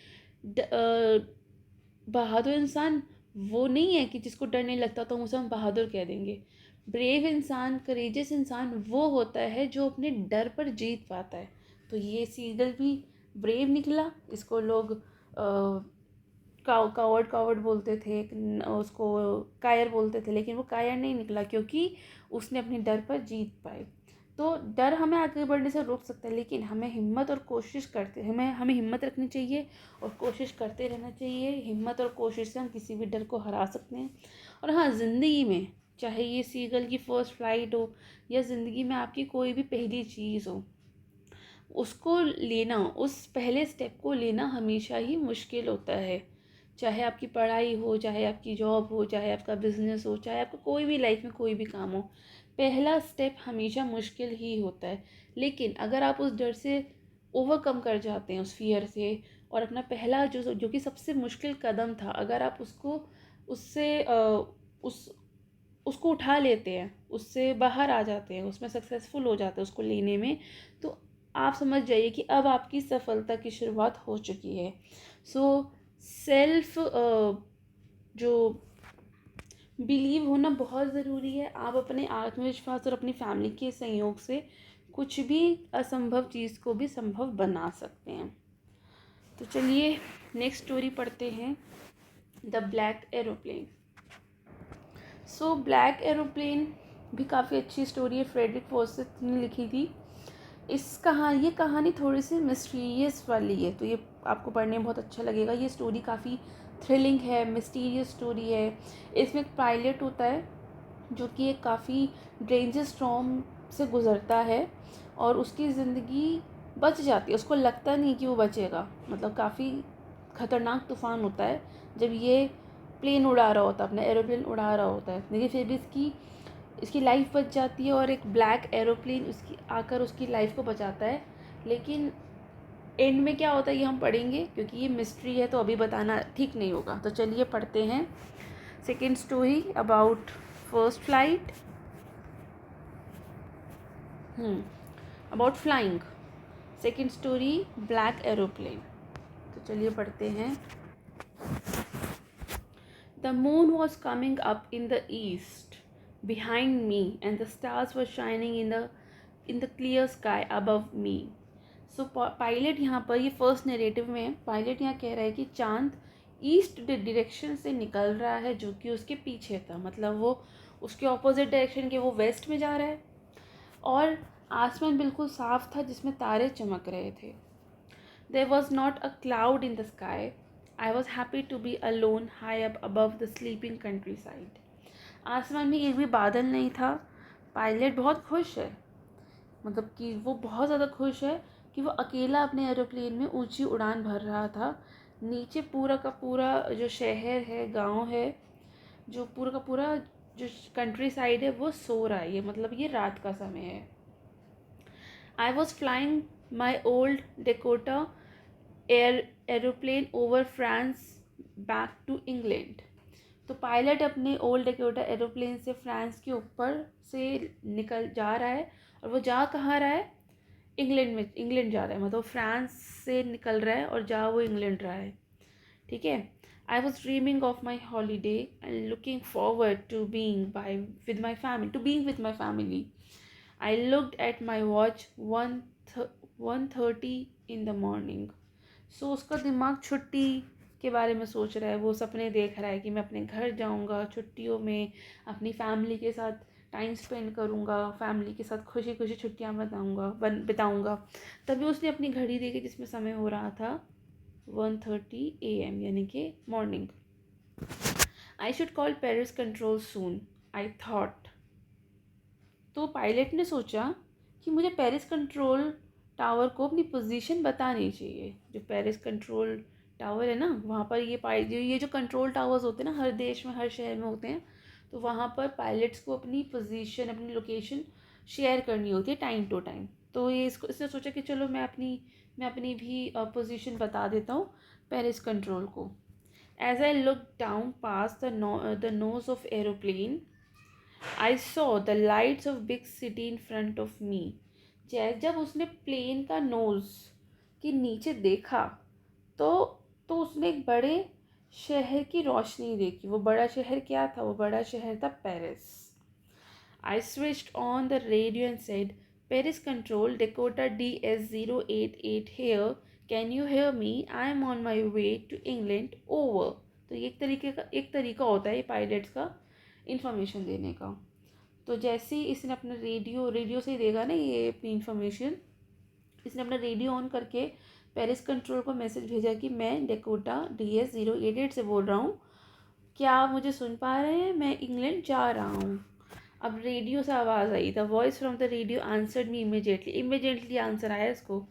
बहादुर इंसान वो नहीं है कि जिसको डर नहीं लगता तो उसे हम बहादुर कह देंगे। ब्रेव इंसान, करेजियस इंसान वो होता है जो अपने डर पर जीत पाता है। तो ये सीगल भी ब्रेव निकला, इसको लोग कावर्ड कावर्ड बोलते थे, उसको कायर बोलते थे, लेकिन वो कायर नहीं निकला क्योंकि उसने अपने डर पर जीत पाए। तो डर हमें आगे बढ़ने से रोक सकता है, लेकिन हमें हिम्मत और कोशिश करते हमें हमें हिम्मत रखनी चाहिए और कोशिश करते रहना चाहिए। हिम्मत और कोशिश से हम किसी भी डर को हरा सकते हैं। और हाँ, ज़िंदगी में चाहे ये सीगल की फ़र्स्ट फ्लाइट हो या ज़िंदगी में आपकी कोई भी पहली चीज़ हो, उसको लेना, उस पहले स्टेप को लेना हमेशा ही मुश्किल होता है। चाहे आपकी पढ़ाई हो, चाहे आपकी जॉब हो, चाहे आपका बिजनेस हो, चाहे आपका कोई भी लाइफ में कोई भी काम हो, पहला स्टेप हमेशा मुश्किल ही होता है। लेकिन अगर आप उस डर से ओवरकम कर जाते हैं, उस फियर से, और अपना पहला जो जो कि सबसे मुश्किल कदम था, अगर आप उसको उससे उस उसको उठा लेते हैं, उससे बाहर आ जाते हैं, उसमें सक्सेसफुल हो जाते हैं उसको लेने में, तो आप समझ जाइए कि अब आपकी सफलता की शुरुआत हो चुकी है। सो सेल्फ जो बिलीव होना बहुत ज़रूरी है। आप अपने आत्मविश्वास और अपनी फैमिली के सहयोग से कुछ भी असंभव चीज़ को भी संभव बना सकते हैं। तो चलिए नेक्स्ट स्टोरी पढ़ते हैं, the black aeroplane. Black aeroplane भी काफ़ी अच्छी स्टोरी है, फ्रेडरिक फॉसेट ने लिखी थी। ये कहानी थोड़ी सी मिस्टीरियस वाली है, तो ये आपको पढ़ने में बहुत अच्छा लगेगा। ये स्टोरी काफ़ी थ्रिलिंग है, मिस्टीरियस स्टोरी है। इसमें एक पायलट होता है जो कि एक काफ़ी डेंजर स्टॉर्म से गुज़रता है और उसकी ज़िंदगी बच जाती है। उसको लगता नहीं कि वो बचेगा, मतलब काफ़ी ख़तरनाक तूफ़ान होता है जब ये प्लेन उड़ा रहा होता है, अपना एरोप्लेन उड़ा रहा होता है, लेकिन फिर भी इसकी लाइफ बच जाती है और एक ब्लैक एरोप्लेन उसकी आकर उसकी लाइफ को बचाता है। लेकिन एंड में क्या होता है ये हम पढ़ेंगे, क्योंकि ये मिस्ट्री है तो अभी बताना ठीक नहीं होगा। तो चलिए पढ़ते हैं second story about first flight, about flying. Second story black aeroplane. तो चलिए पढ़ते हैं। The moon was coming up in the east behind me, and the stars were shining in the clear sky above me. Pilot यहाँ पर, ये first narrative में है, pilot यहाँ कह रहा है कि चांद ईस्ट डायरेक्शन से निकल रहा है जो कि उसके पीछे था, मतलब वो उसके ऑपोजिट डायरेक्शन के, वो वेस्ट में जा रहा है और आसमान बिल्कुल साफ था जिसमें तारे चमक रहे थे। There was not a cloud in the sky I was happy to be alone high up above the sleeping countryside. आसमान में एक भी बादल नहीं था। पायलट बहुत खुश है, मतलब कि वो बहुत ज़्यादा खुश है कि वो अकेला अपने एरोप्लेन में ऊंची उड़ान भर रहा था। नीचे पूरा का पूरा जो शहर है, गांव है, जो पूरा का पूरा जो कंट्री साइड है वो सो रहा है। ये मतलब ये रात का समय है। I was flying my old Dakota aeroplane over France back to England. तो पायलट अपने ओल्ड डेकोटा एरोप्लेन से फ्रांस के ऊपर से निकल जा रहा है। और वो जा कहाँ रहा है? इंग्लैंड में, इंग्लैंड जा रहा है, मतलब फ्रांस से निकल रहा है और जा वो इंग्लैंड रहा है। ठीक है। I was dreaming of my holiday and looking forward to being by with my family to being with my family. I looked at my watch 1:30 in the morning. So उसका दिमाग छुट्टी के बारे में सोच रहा है, वो सपने देख रहा है कि मैं अपने घर जाऊंगा छुट्टियों में, अपनी फैमिली के साथ टाइम स्पेंड करूंगा, फैमिली के साथ खुशी खुशी छुट्टियां बिताऊंगा। तभी उसने अपनी घड़ी देखी जिसमें समय हो रहा था 1:30 AM, यानी कि morning. I should call Paris control soon, I thought. तो पायलट ने सोचा कि मुझे पेरिस कंट्रोल टावर को अपनी पोजीशन बतानी चाहिए। जो पेरिस कंट्रोल टावर है ना, वहाँ पर ये जो कंट्रोल टावर्स होते हैं ना, हर देश में हर शहर में होते हैं। तो वहाँ पर पायलट्स को अपनी पोजीशन, अपनी लोकेशन शेयर करनी होती है टाइम टू टाइम। तो ये इसने सोचा कि चलो मैं अपनी भी पोजीशन बता देता हूँ पेरिस कंट्रोल को। As I look down past the nose of aeroplane, I saw the lights of big city in front of me. जब उसने प्लेन का नोज के नीचे देखा तो उसने एक बड़े शहर की रोशनी देखी। वो बड़ा शहर क्या था? वो बड़ा शहर था Paris. I switched on the radio and said, Paris control, Dakota DS088 here, can you hear me? I am on my way to England, over. तो ये एक तरीका होता है ये पायलट्स का इंफॉर्मेशन देने का। तो जैसे ही इसने अपना रेडियो से ही देगा ना ये अपनी इन्फॉर्मेशन, इसने अपना रेडियो ऑन करके पेरिस कंट्रोल को मैसेज भेजा कि मैं डेकोटा DS088 से बोल रहा हूँ, क्या आप मुझे सुन पा रहे हैं? मैं इंग्लैंड जा रहा हूँ। अब रेडियो से आवाज़ आई, the voice from the radio answered me immediately answer आया इसको।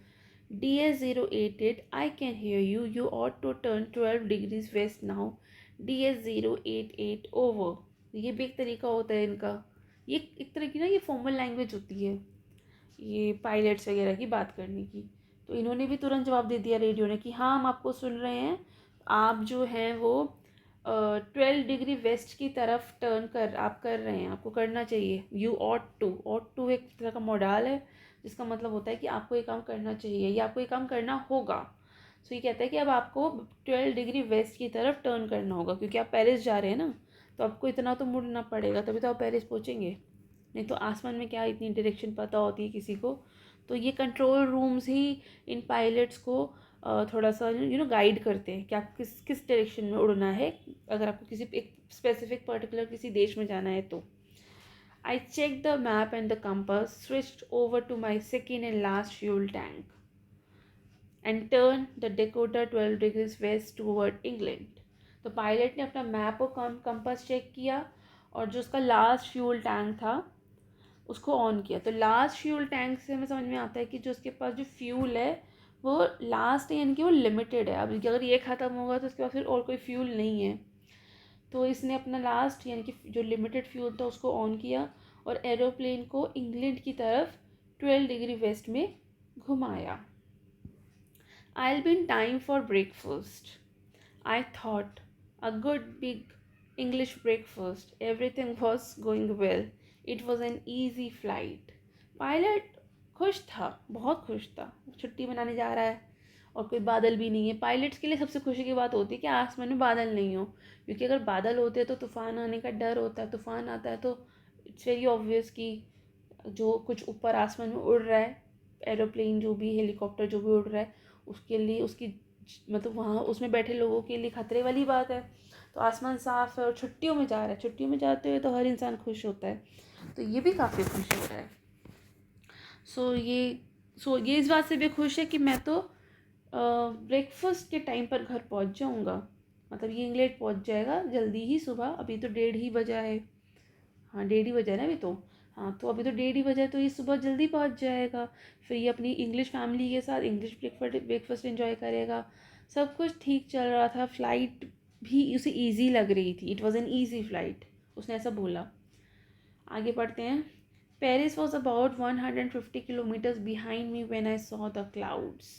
DS088, I can hear you, you ought to turn 12 degrees west now, DS088 over. ये भी एक तरीका होता है इनका। ये एक तरह की ना ये फॉर्मल लैंग्वेज होती है ये पायलट्स वगैरह की बात करने की। तो इन्होंने भी तुरंत जवाब दे दिया रेडियो ने कि हाँ हम आपको सुन रहे हैं। आप जो हैं वो 12 डिग्री वेस्ट की तरफ आप कर रहे हैं, आपको करना चाहिए। यू ऑट टू एक तरह का मॉडल है जिसका मतलब होता है कि आपको ये काम करना चाहिए या आपको ये काम करना होगा। सो ये कहता है कि अब आपको 12 डिग्री वेस्ट की तरफ टर्न करना होगा, क्योंकि आप पेरिस जा रहे हैं ना, तो आपको इतना तो मुड़ना पड़ेगा, तभी तो आप पेरिस पहुँचेंगे। नहीं तो आसमान में क्या इतनी डायरेक्शन पता होती है किसी को। तो ये कंट्रोल रूम्स ही इन पायलट्स को थोड़ा सा गाइड करते हैं कि आप किस डायरेक्शन में उड़ना है, अगर आपको किसी एक स्पेसिफिक पर्टिकुलर किसी देश में जाना है तो। I check the map and the compass, switched over to my second and last fuel tank and turn the Dakota 12 degrees west toward England. तो पायलट ने अपना मैप और कंपास चेक किया और जो उसका लास्ट फ्यूल टैंक था उसको ऑन किया। तो लास्ट फ्यूल टैंक से हमें समझ में आता है कि जो उसके पास जो फ्यूल है वो लास्ट है, यानी कि वो लिमिटेड है। अब अगर ये ख़त्म होगा तो उसके पास फिर और कोई फ्यूल नहीं है। तो इसने अपना लास्ट यानी कि जो लिमिटेड फ्यूल था उसको ऑन किया और एरोप्लेन को इंग्लैंड की तरफ 12 डिग्री वेस्ट में घुमाया। I'll be in time for breakfast, I thought. A good big English breakfast. Everything was going well. It was an easy flight. Pilot खुश था, बहुत खुश था। छुट्टी मनाने जा रहा है और कोई बादल भी नहीं है। पायलट्स के लिए सबसे खुशी की बात होती है कि आसमान में बादल नहीं हो, क्योंकि अगर बादल होते तो तूफान आने का डर होता है। तूफान आता है तो इट्स वेरी ऑब्वियस कि जो कुछ ऊपर आसमान में उड़ रहा है, एरोप्लेन जो भी, हेलीकॉप्टर जो भी उड़ रहा है, उसके लिए उसकी मतलब वहाँ उसमें बैठे लोगों के लिए खतरे वाली बात है। तो आसमान साफ है और छुट्टियों में जा रहा है, छुट्टियों में जाते हुए तो हर इंसान खुश होता है। तो ये भी काफ़ी खुश हो रहा है। सो ये इस बात से भी खुश है कि मैं तो ब्रेकफास्ट के टाइम पर घर पहुंच जाऊंगा, मतलब ये इंग्लैंड पहुंच जाएगा जल्दी ही सुबह, अभी तो 1:30 ही बजा है। हाँ 1:30 ही बजा है ना अभी तो। हाँ तो अभी तो 1:30 ही बजा है, तो ये सुबह जल्दी पहुंच जाएगा। फिर ये अपनी इंग्लिश फैमिली के साथ इंग्लिश ब्रेकफास्ट एंजॉय करेगा। सब कुछ ठीक चल रहा था, फ़्लाइट भी उसे ईजी लग रही थी, it was an easy flight, उसने ऐसा बोला। आगे बढ़ते हैं। Paris was about 150 kilometres behind me when I saw the clouds.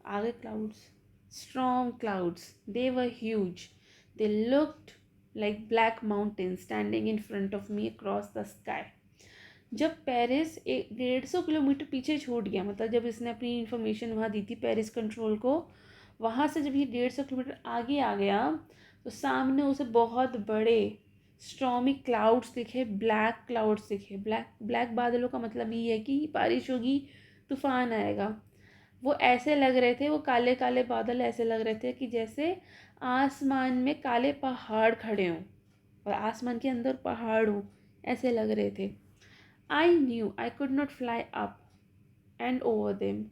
आगे clouds, strong clouds, they were huge, they looked like black mountains standing in front of me across the sky. जब Paris 150 kilometre पीछे छूट गया, मतलब जब इसने अपनी information वहाँ दी थी पेरिस कंट्रोल को, वहाँ से जब ये 150 किलोमीटर आगे आ गया तो सामने उसे बहुत बड़े स्ट्रॉमी क्लाउड्स दिखे, ब्लैक क्लाउड्स दिखे। ब्लैक ब्लैक बादलों का मतलब ये है कि बारिश होगी, तूफान आएगा। वो ऐसे लग रहे थे, वो काले काले बादल ऐसे लग रहे थे कि जैसे आसमान में काले पहाड़ खड़े हों और आसमान के अंदर पहाड़ हों, ऐसे लग रहे थे। I knew I could not fly up and over them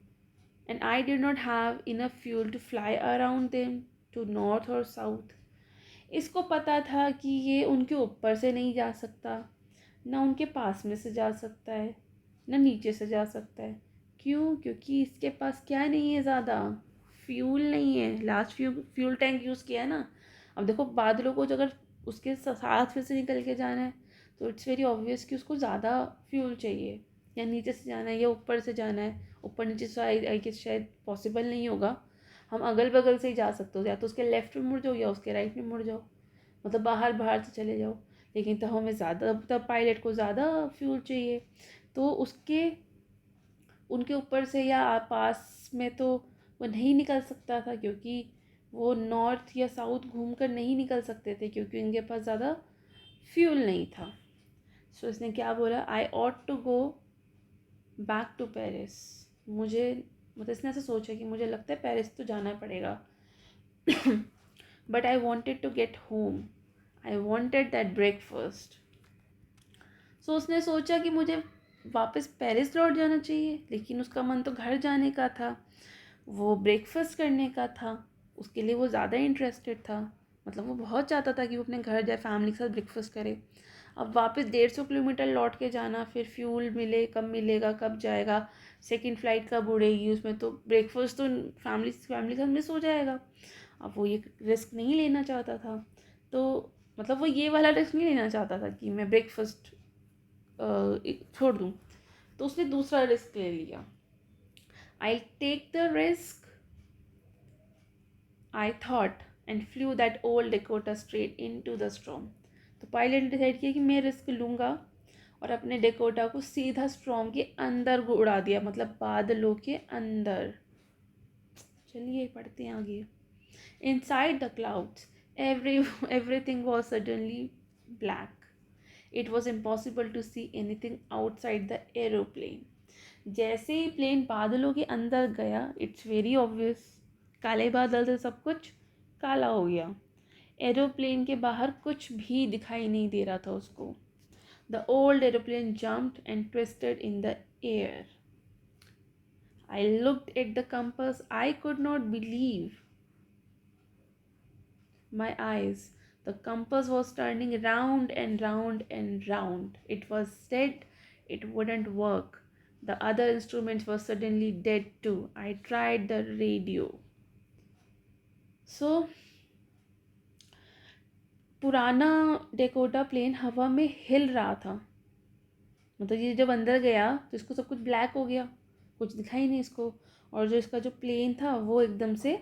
and I did not have enough fuel to fly around them to north or south. इसको पता था कि ये उनके ऊपर से नहीं जा सकता, ना उनके पास में से जा सकता है, ना नीचे से जा सकता है। क्यों? क्योंकि इसके पास क्या नहीं है, ज़्यादा फ्यूल नहीं है। लास्ट फ्यूल टैंक यूज़ किया है ना। अब देखो बादलों को अगर उसके साथ में से निकल के जाना है तो इट्स वेरी ऑब्वियस कि उसको ज़्यादा फ्यूल चाहिए। या नीचे से जाना है या ऊपर से जाना है, ऊपर नीचे से आई गेस शायद पॉसिबल नहीं होगा। हम अगल बगल से ही जा सकते हो, या तो उसके लेफ्ट में मुड़ जाओ या उसके राइट में मुड़ जाओ, मतलब बाहर बाहर से चले जाओ। लेकिन तब हमें ज़्यादा, तब पायलट को ज़्यादा फ्यूल चाहिए, तो उसके उनके ऊपर से या पास में तो वो नहीं निकल सकता था, क्योंकि वो नॉर्थ या साउथ घूम कर नहीं निकल सकते थे, क्योंकि उनके पास ज़्यादा फ्यूल नहीं था। सो इसने क्या बोला, I ought to go back to Paris. मुझे, मतलब इसने ऐसा सोचा कि मुझे लगता है पेरिस तो जाना पड़ेगा। But I wanted to get home, I wanted that breakfast. So उसने सोचा कि मुझे वापस पेरिस लौट जाना चाहिए, लेकिन उसका मन तो घर जाने का था, वो ब्रेकफास्ट करने का था, उसके लिए वो ज़्यादा इंटरेस्टेड था। मतलब वो बहुत चाहता था कि वो अपने घर जाए, फैमिली के साथ ब्रेकफास्ट करे। अब वापस 150 किलोमीटर लौट के जाना, फिर फ्यूल मिले कब मिलेगा, कब जाएगा, सेकंड फ़्लाइट कब उड़ेगी, उसमें तो ब्रेकफास्ट तो फैमिली के साथ मिस हो जाएगा। अब वो ये रिस्क नहीं लेना चाहता था, तो मतलब वो ये वाला रिस्क नहीं लेना चाहता था कि मैं ब्रेकफास्ट छोड़ दूँ। तो उसने दूसरा रिस्क ले लिया। I take the risk, I thought, and flew that old Dakota straight into the storm. तो पायलट ने डिसाइड किया कि मैं रिस्क लूँगा और अपने डेकोटा को सीधा स्ट्रॉम के अंदर उड़ा दिया, मतलब बादलों के अंदर। चलिए पढ़ते हैं आगे। Inside the clouds everything was suddenly black. It was impossible to see anything outside the aeroplane. जैसे ही प्लेन बादलों के अंदर गया, इट्स वेरी ऑब्वियस, काले बादल से सब कुछ काला हो गया। एरोप्लेन के बाहर कुछ भी दिखाई नहीं दे रहा था उसको। The old aeroplane jumped and twisted in the air. I looked at the compass, I could not believe my eyes. The compass was turning round and round and round. It was said it wouldn't work. The other instruments were suddenly dead too. I tried the radio. So, पुराना Dakota plane हवा में हिल रहा था। मतलब ये जब अंदर गया तो इसको सब कुछ ब्लैक हो गया, कुछ दिखाई नहीं इसको, और जो इसका जो प्लेन था वो एकदम से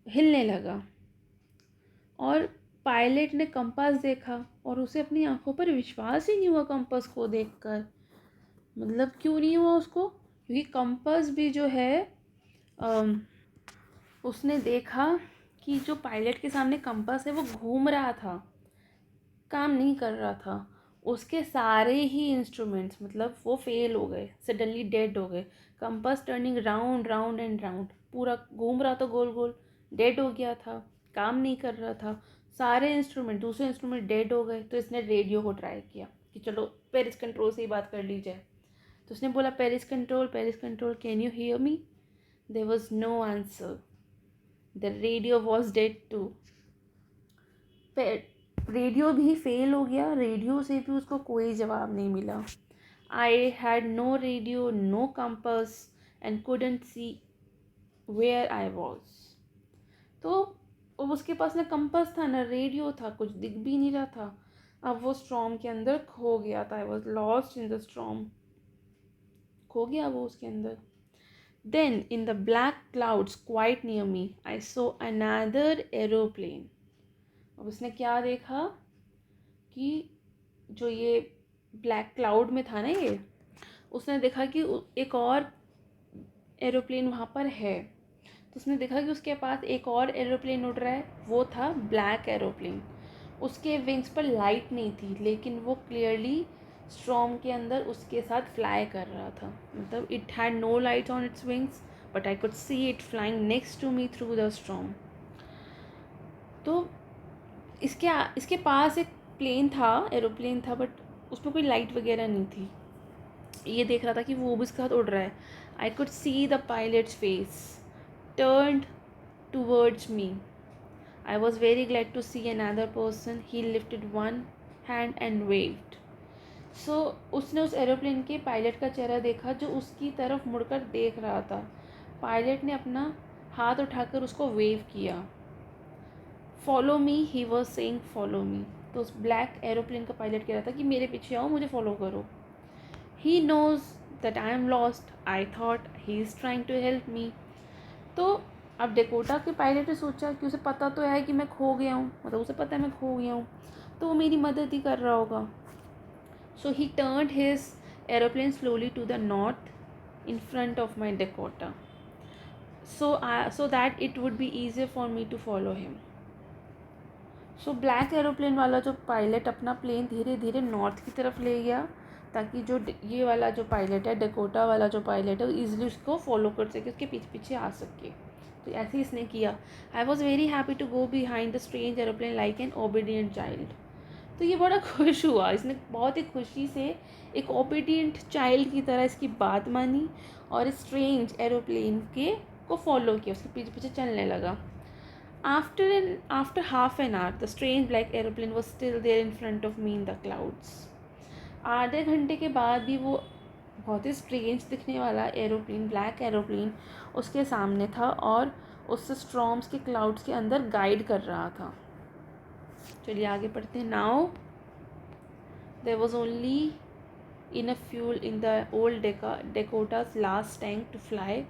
हिलने लगा। और पायलट ने कंपास देखा और उसे अपनी आंखों पर विश्वास ही नहीं हुआ कंपास को देखकर। मतलब क्यों नहीं हुआ उसको? क्योंकि कंपास भी जो है, उसने देखा कि जो पायलट के सामने कंपास है वो घूम रहा था, काम नहीं कर रहा था। उसके सारे ही इंस्ट्रूमेंट्स मतलब वो फेल हो गए, सडनली डेड हो गए। Compass turning round round and round, पूरा घूम रहा था गोल गोल, डेड हो गया था, काम नहीं कर रहा था। सारे इंस्ट्रूमेंट, दूसरे इंस्ट्रूमेंट डेड हो गए। तो इसने रेडियो को ट्राई किया कि चलो पेरिस कंट्रोल से ही बात कर ली जाए। तो उसने बोला, Paris control can you hear me? There was no answer. The radio was dead too. Radio भी फेल हो गया, रेडियो से भी उसको कोई जवाब नहीं मिला. I had no radio, no compass and couldn't see where I was. तो अब उसके पास ना कंपास था ना रेडियो था, कुछ दिख भी नहीं रहा था. अब वो स्ट्रॉम के अंदर खो गया था. I was lost in the storm. खो गया वो उसके अंदर. Then in the black clouds quite near me I saw another aeroplane. अब उसने क्या देखा कि जो ये ब्लैक क्लाउड में था ना, ये उसने देखा कि एक और एरोप्लेन वहाँ पर है. तो उसने देखा कि उसके पास एक और एरोप्लेन उड़ रहा है. वो था ब्लैक एरोप्लेन. उसके विंग्स पर लाइट नहीं थी, लेकिन वो क्लियरली स्ट्रॉम के अंदर उसके साथ फ्लाई कर रहा था. मतलब it had no light on its wings, but I could see it flying next to me through the storm. तो इसके पास एक प्लेन था, एरोप्लेन था, बट उसमें कोई लाइट वगैरह नहीं थी. ये देख रहा था कि वो भी उसके साथ उड़ रहा है. आई could see the pilots face turned towards me. I was very glad to see another person. He lifted one hand and waved. So उसने उस एरोप्लेन के पायलट का चेहरा देखा जो उसकी तरफ मुड़कर देख रहा था. पायलट ने अपना हाथ उठाकर उसको वेव किया. Follow me, he was saying follow me. तो उस ब्लैक एरोप्लेन का पायलट कह रहा था कि मेरे पीछे आओ, मुझे फॉलो करो. He knows that I am lost. I thought he is trying to help me. तो अब डेकोटा के पायलट ने सोचा कि उसे पता तो है कि मैं खो गया हूँ, मतलब उसे पता है मैं खो गया हूँ, तो वो मेरी मदद ही कर रहा होगा. So he turned his aeroplane slowly to the north in front of my Dakota, so that it would be easier for me to follow him. So black aeroplane वाला जो पायलट अपना प्लेन धीरे धीरे नॉर्थ की तरफ ले गया, ताकि जो ये वाला जो पायलट है, डेकोटा वाला जो पायलट है, वो ईजिली उसको फॉलो कर सके, उसके पीछे पीछे आ सके. तो ऐसे ही इसने किया. I was very happy to go behind the strange aeroplane like an obedient child. तो ये बड़ा खुश हुआ. इसने बहुत ही खुशी से एक ओबीडियंट चाइल्ड की तरह इसकी बात मानी और स्ट्रेंज एरोप्लेन के को फॉलो किया, उसके पीछे पीछे चलने लगा. After half an hour, the strange black aeroplane was still there in front of me in the clouds. आधे घंटे के बाद भी वो बहुत ही स्ट्रेंज दिखने वाला एरोप्लेन, ब्लैक एरोप्लेन, उसके सामने था और उस स्ट्रॉम्स के क्लाउड्स के अंदर गाइड कर रहा था. चलिए आगे पढ़ते हैं. Now there was only enough fuel in the old Dakota's last tank to fly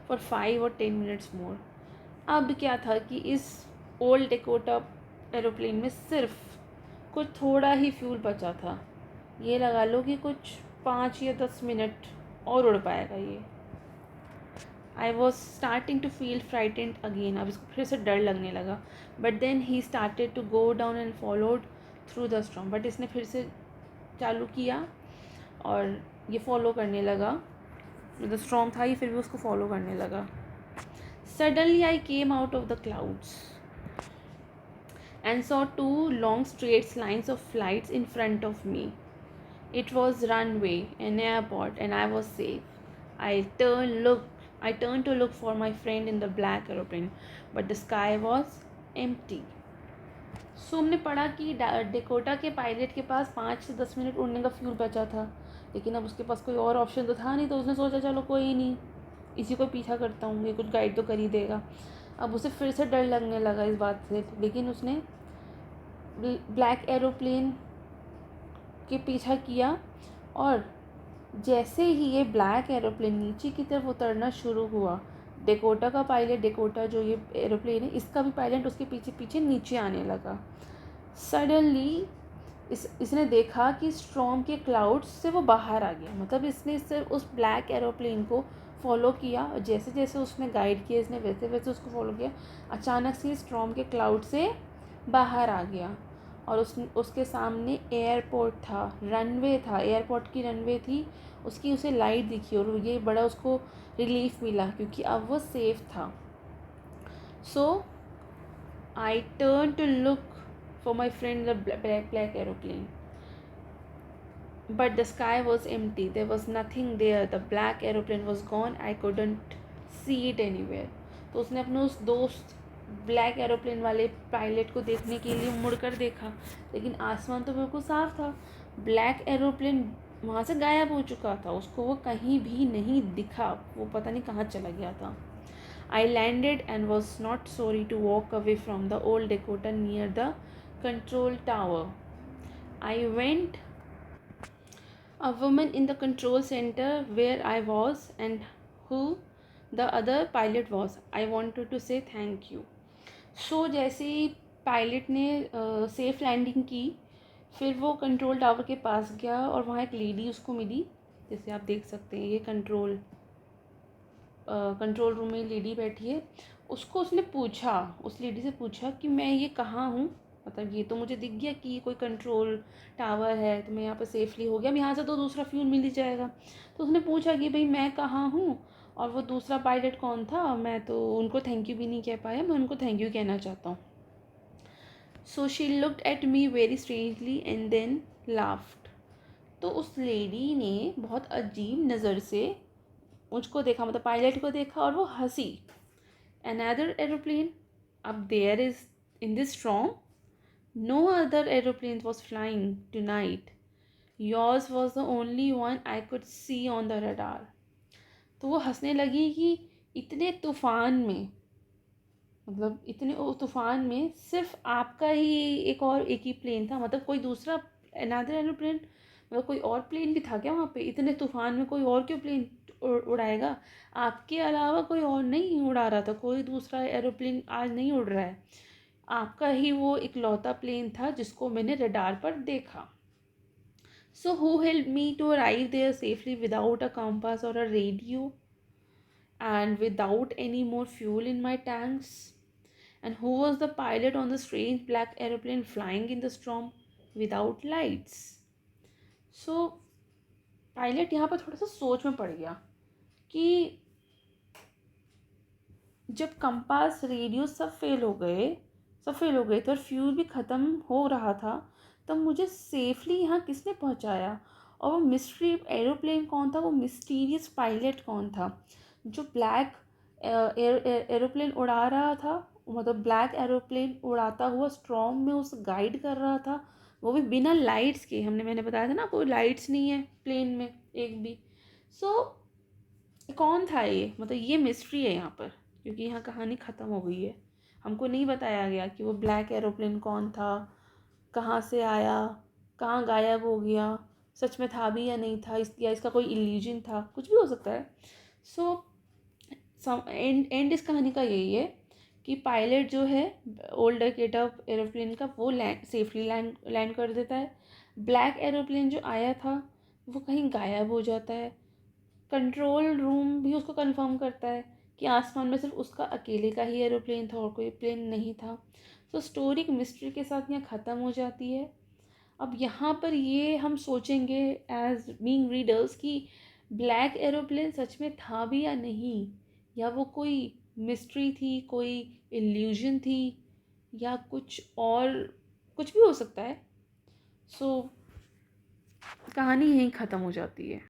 for 5 or 10 minutes more. अब क्या था कि इस ओल्ड डेकोटा एरोप्लेन में सिर्फ कुछ थोड़ा ही फ्यूल बचा था. ये लगा लो कि कुछ 5 या 10 मिनट और उड़ पाएगा ये. I was starting to feel frightened again. अब इसको फिर से डर लगने लगा. But then he started to go down and followed through the storm. बट इसने फिर से चालू किया और ये फॉलो करने लगा. द स्ट्रॉम था ये, फिर भी उसको फॉलो करने लगा. Suddenly I came out of the clouds and saw 2 long straight lines of flights in front of me. It was runway, an airport, and I was safe. I turned to look for my friend in the black aeroplane, but the sky was empty. सो हमने पढ़ा कि Dakota के pilot के पास 5 से 10 minute उड़ने का fuel बचा था, लेकिन अब उसके पास कोई और ऑप्शन तो था नहीं. तो उसने सोचा चलो कोई नहीं, इसी को पीछा करता हूँ, ये कुछ गाइड तो कर ही देगा. अब उसे फिर से डर लगने लगा इस बात से, लेकिन उसने ब्लैक एरोप्लेन के पीछा किया. और जैसे ही ये ब्लैक एरोप्लेन नीचे की तरफ उतरना शुरू हुआ, डेकोटा का पायलट, डेकोटा जो ये एरोप्लेन है इसका भी पायलट उसके पीछे पीछे नीचे आने लगा. सडनली इसने देखा कि स्ट्रॉम के क्लाउड्स से वो बाहर आ गया. मतलब इसने सिर्फ उस ब्लैक एरोप्लेन को फॉलो किया और जैसे जैसे उसने गाइड किया इसने वैसे वैसे उसको फॉलो किया. अचानक से स्ट्रॉम के क्लाउड से बाहर आ गया और उसके सामने एयरपोर्ट था, रनवे था, एयरपोर्ट की रनवे थी. उसकी उसे लाइट दिखी और ये बड़ा उसको रिलीफ मिला क्योंकि अब वो सेफ था. So I turn to look for my friend the black aeroplane, but the sky was empty. There was nothing there. The black aeroplane was gone. I couldn't see it anywhere. तो उसने अपने उस दोस्त black aeroplane वाले pilot को देखने के लिए मुड़कर देखा, लेकिन आसमान तो बिल्कुल साफ था। ब्लैक एरोप्लेन वहाँ से गायब हो चुका था, उसको वो कहीं भी नहीं दिखा, वो पता नहीं कहाँ चला गया था। I landed and was not sorry to walk away from the old Dakota near the control tower. I went a woman in the control center where I was and who the other pilot was. I wanted to say thank you. So जैसे ही pilot ने safe landing की, फिर वो control tower के पास गया और वहाँ एक लेडी उसको मिली। जैसे आप देख सकते हैं, ये कंट्रोल रूम में लेडी बैठी है। उसको उसने पूछा, उस लेडी से पूछा कि मैं ये कहाँ हूँ, मतलब ये तो मुझे दिख गया कि ये कोई कंट्रोल टावर है, तो मैं यहाँ पर सेफली हो गया, अब यहाँ से तो दूसरा फ्यूल मिल ही जाएगा। तो उसने पूछा कि भाई मैं कहाँ हूँ और वो दूसरा पायलट कौन था। मैं तो उनको थैंक यू भी नहीं कह पाया, मैं उनको थैंक यू कहना चाहता हूँ। So she looked at me very strangely and then laughed. तो उस लेडी ने बहुत अजीब नज़र से मुझको देखा, मतलब पायलट को देखा, और वो हंसी। Another aeroplane up there is in this storm? No other aeroplane was flying tonight. Yours was the only one I could see on the radar. तो वो हंसने लगी कि इतने तूफान में, मतलब इतने तूफान में सिर्फ आपका ही एक ही प्लेन था, मतलब कोई दूसरा अनदर एरोप्लेन, मतलब कोई और प्लेन भी था क्या वहाँ पे? इतने तूफान में कोई और क्यों प्लेन उड़ाएगा? आपके अलावा कोई और नहीं उड़ा रहा था, कोई दूसरा एरोप्लेन आज नहीं उड़ रहा है, आपका ही वो इकलौता प्लेन था जिसको मैंने रडार पर देखा। So who help me to arrive there safely without a compass और a radio and without any more fuel in my tanks? And who was the pilot on the strange black aeroplane flying in the storm without lights? So pilot यहाँ पर थोड़ा सा सोच में पड़ गया कि जब कंपास रेडियो सब फेल हो गए थे और फ्यूल भी ख़त्म हो रहा था, तब मुझे सेफली यहाँ किसने पहुँचाया? और वो मिस्ट्री एरोप्लेन कौन था, वो मिस्टीरियस पायलट कौन था जो ब्लैक एरोप्लेन उड़ा रहा था, मतलब ब्लैक एरोप्लेन उड़ाता हुआ स्ट्रॉम में उस गाइड कर रहा था, वो भी बिना लाइट्स के। मैंने बताया था ना, कोई लाइट्स नहीं है प्लेन में एक भी। सो कौन था ये, मतलब ये मिस्ट्री है यहाँ पर, क्योंकि यहाँ कहानी ख़त्म हो गई है। हमको नहीं बताया गया कि वो ब्लैक एरोप्लेन कौन था, कहाँ से आया, कहाँ गायब हो गया, सच में था भी या नहीं था, या इसका कोई इल्यूजन था, कुछ भी हो सकता है। सो एंड इस कहानी का यही है कि पायलट जो है ओल्ड गेटअप एरोप्लेन का, वो सेफली लैंड कर देता है। ब्लैक एरोप्लेन जो आया था वो कहीं गायब हो जाता है। कंट्रोल रूम भी उसको कंफर्म करता है कि आसमान में सिर्फ उसका अकेले का ही एरोप्लेन था और कोई प्लेन नहीं था। तो स्टोरी एक मिस्ट्री के साथ यहाँ ख़त्म हो जाती है। अब यहाँ पर ये हम सोचेंगे एज बीइंग रीडर्स कि ब्लैक एरोप्लेन सच में था भी या नहीं, या वो कोई मिस्ट्री थी, कोई इल्यूजन थी, या कुछ और, कुछ भी हो सकता है। सो कहानी यहीं ख़त्म हो जाती है।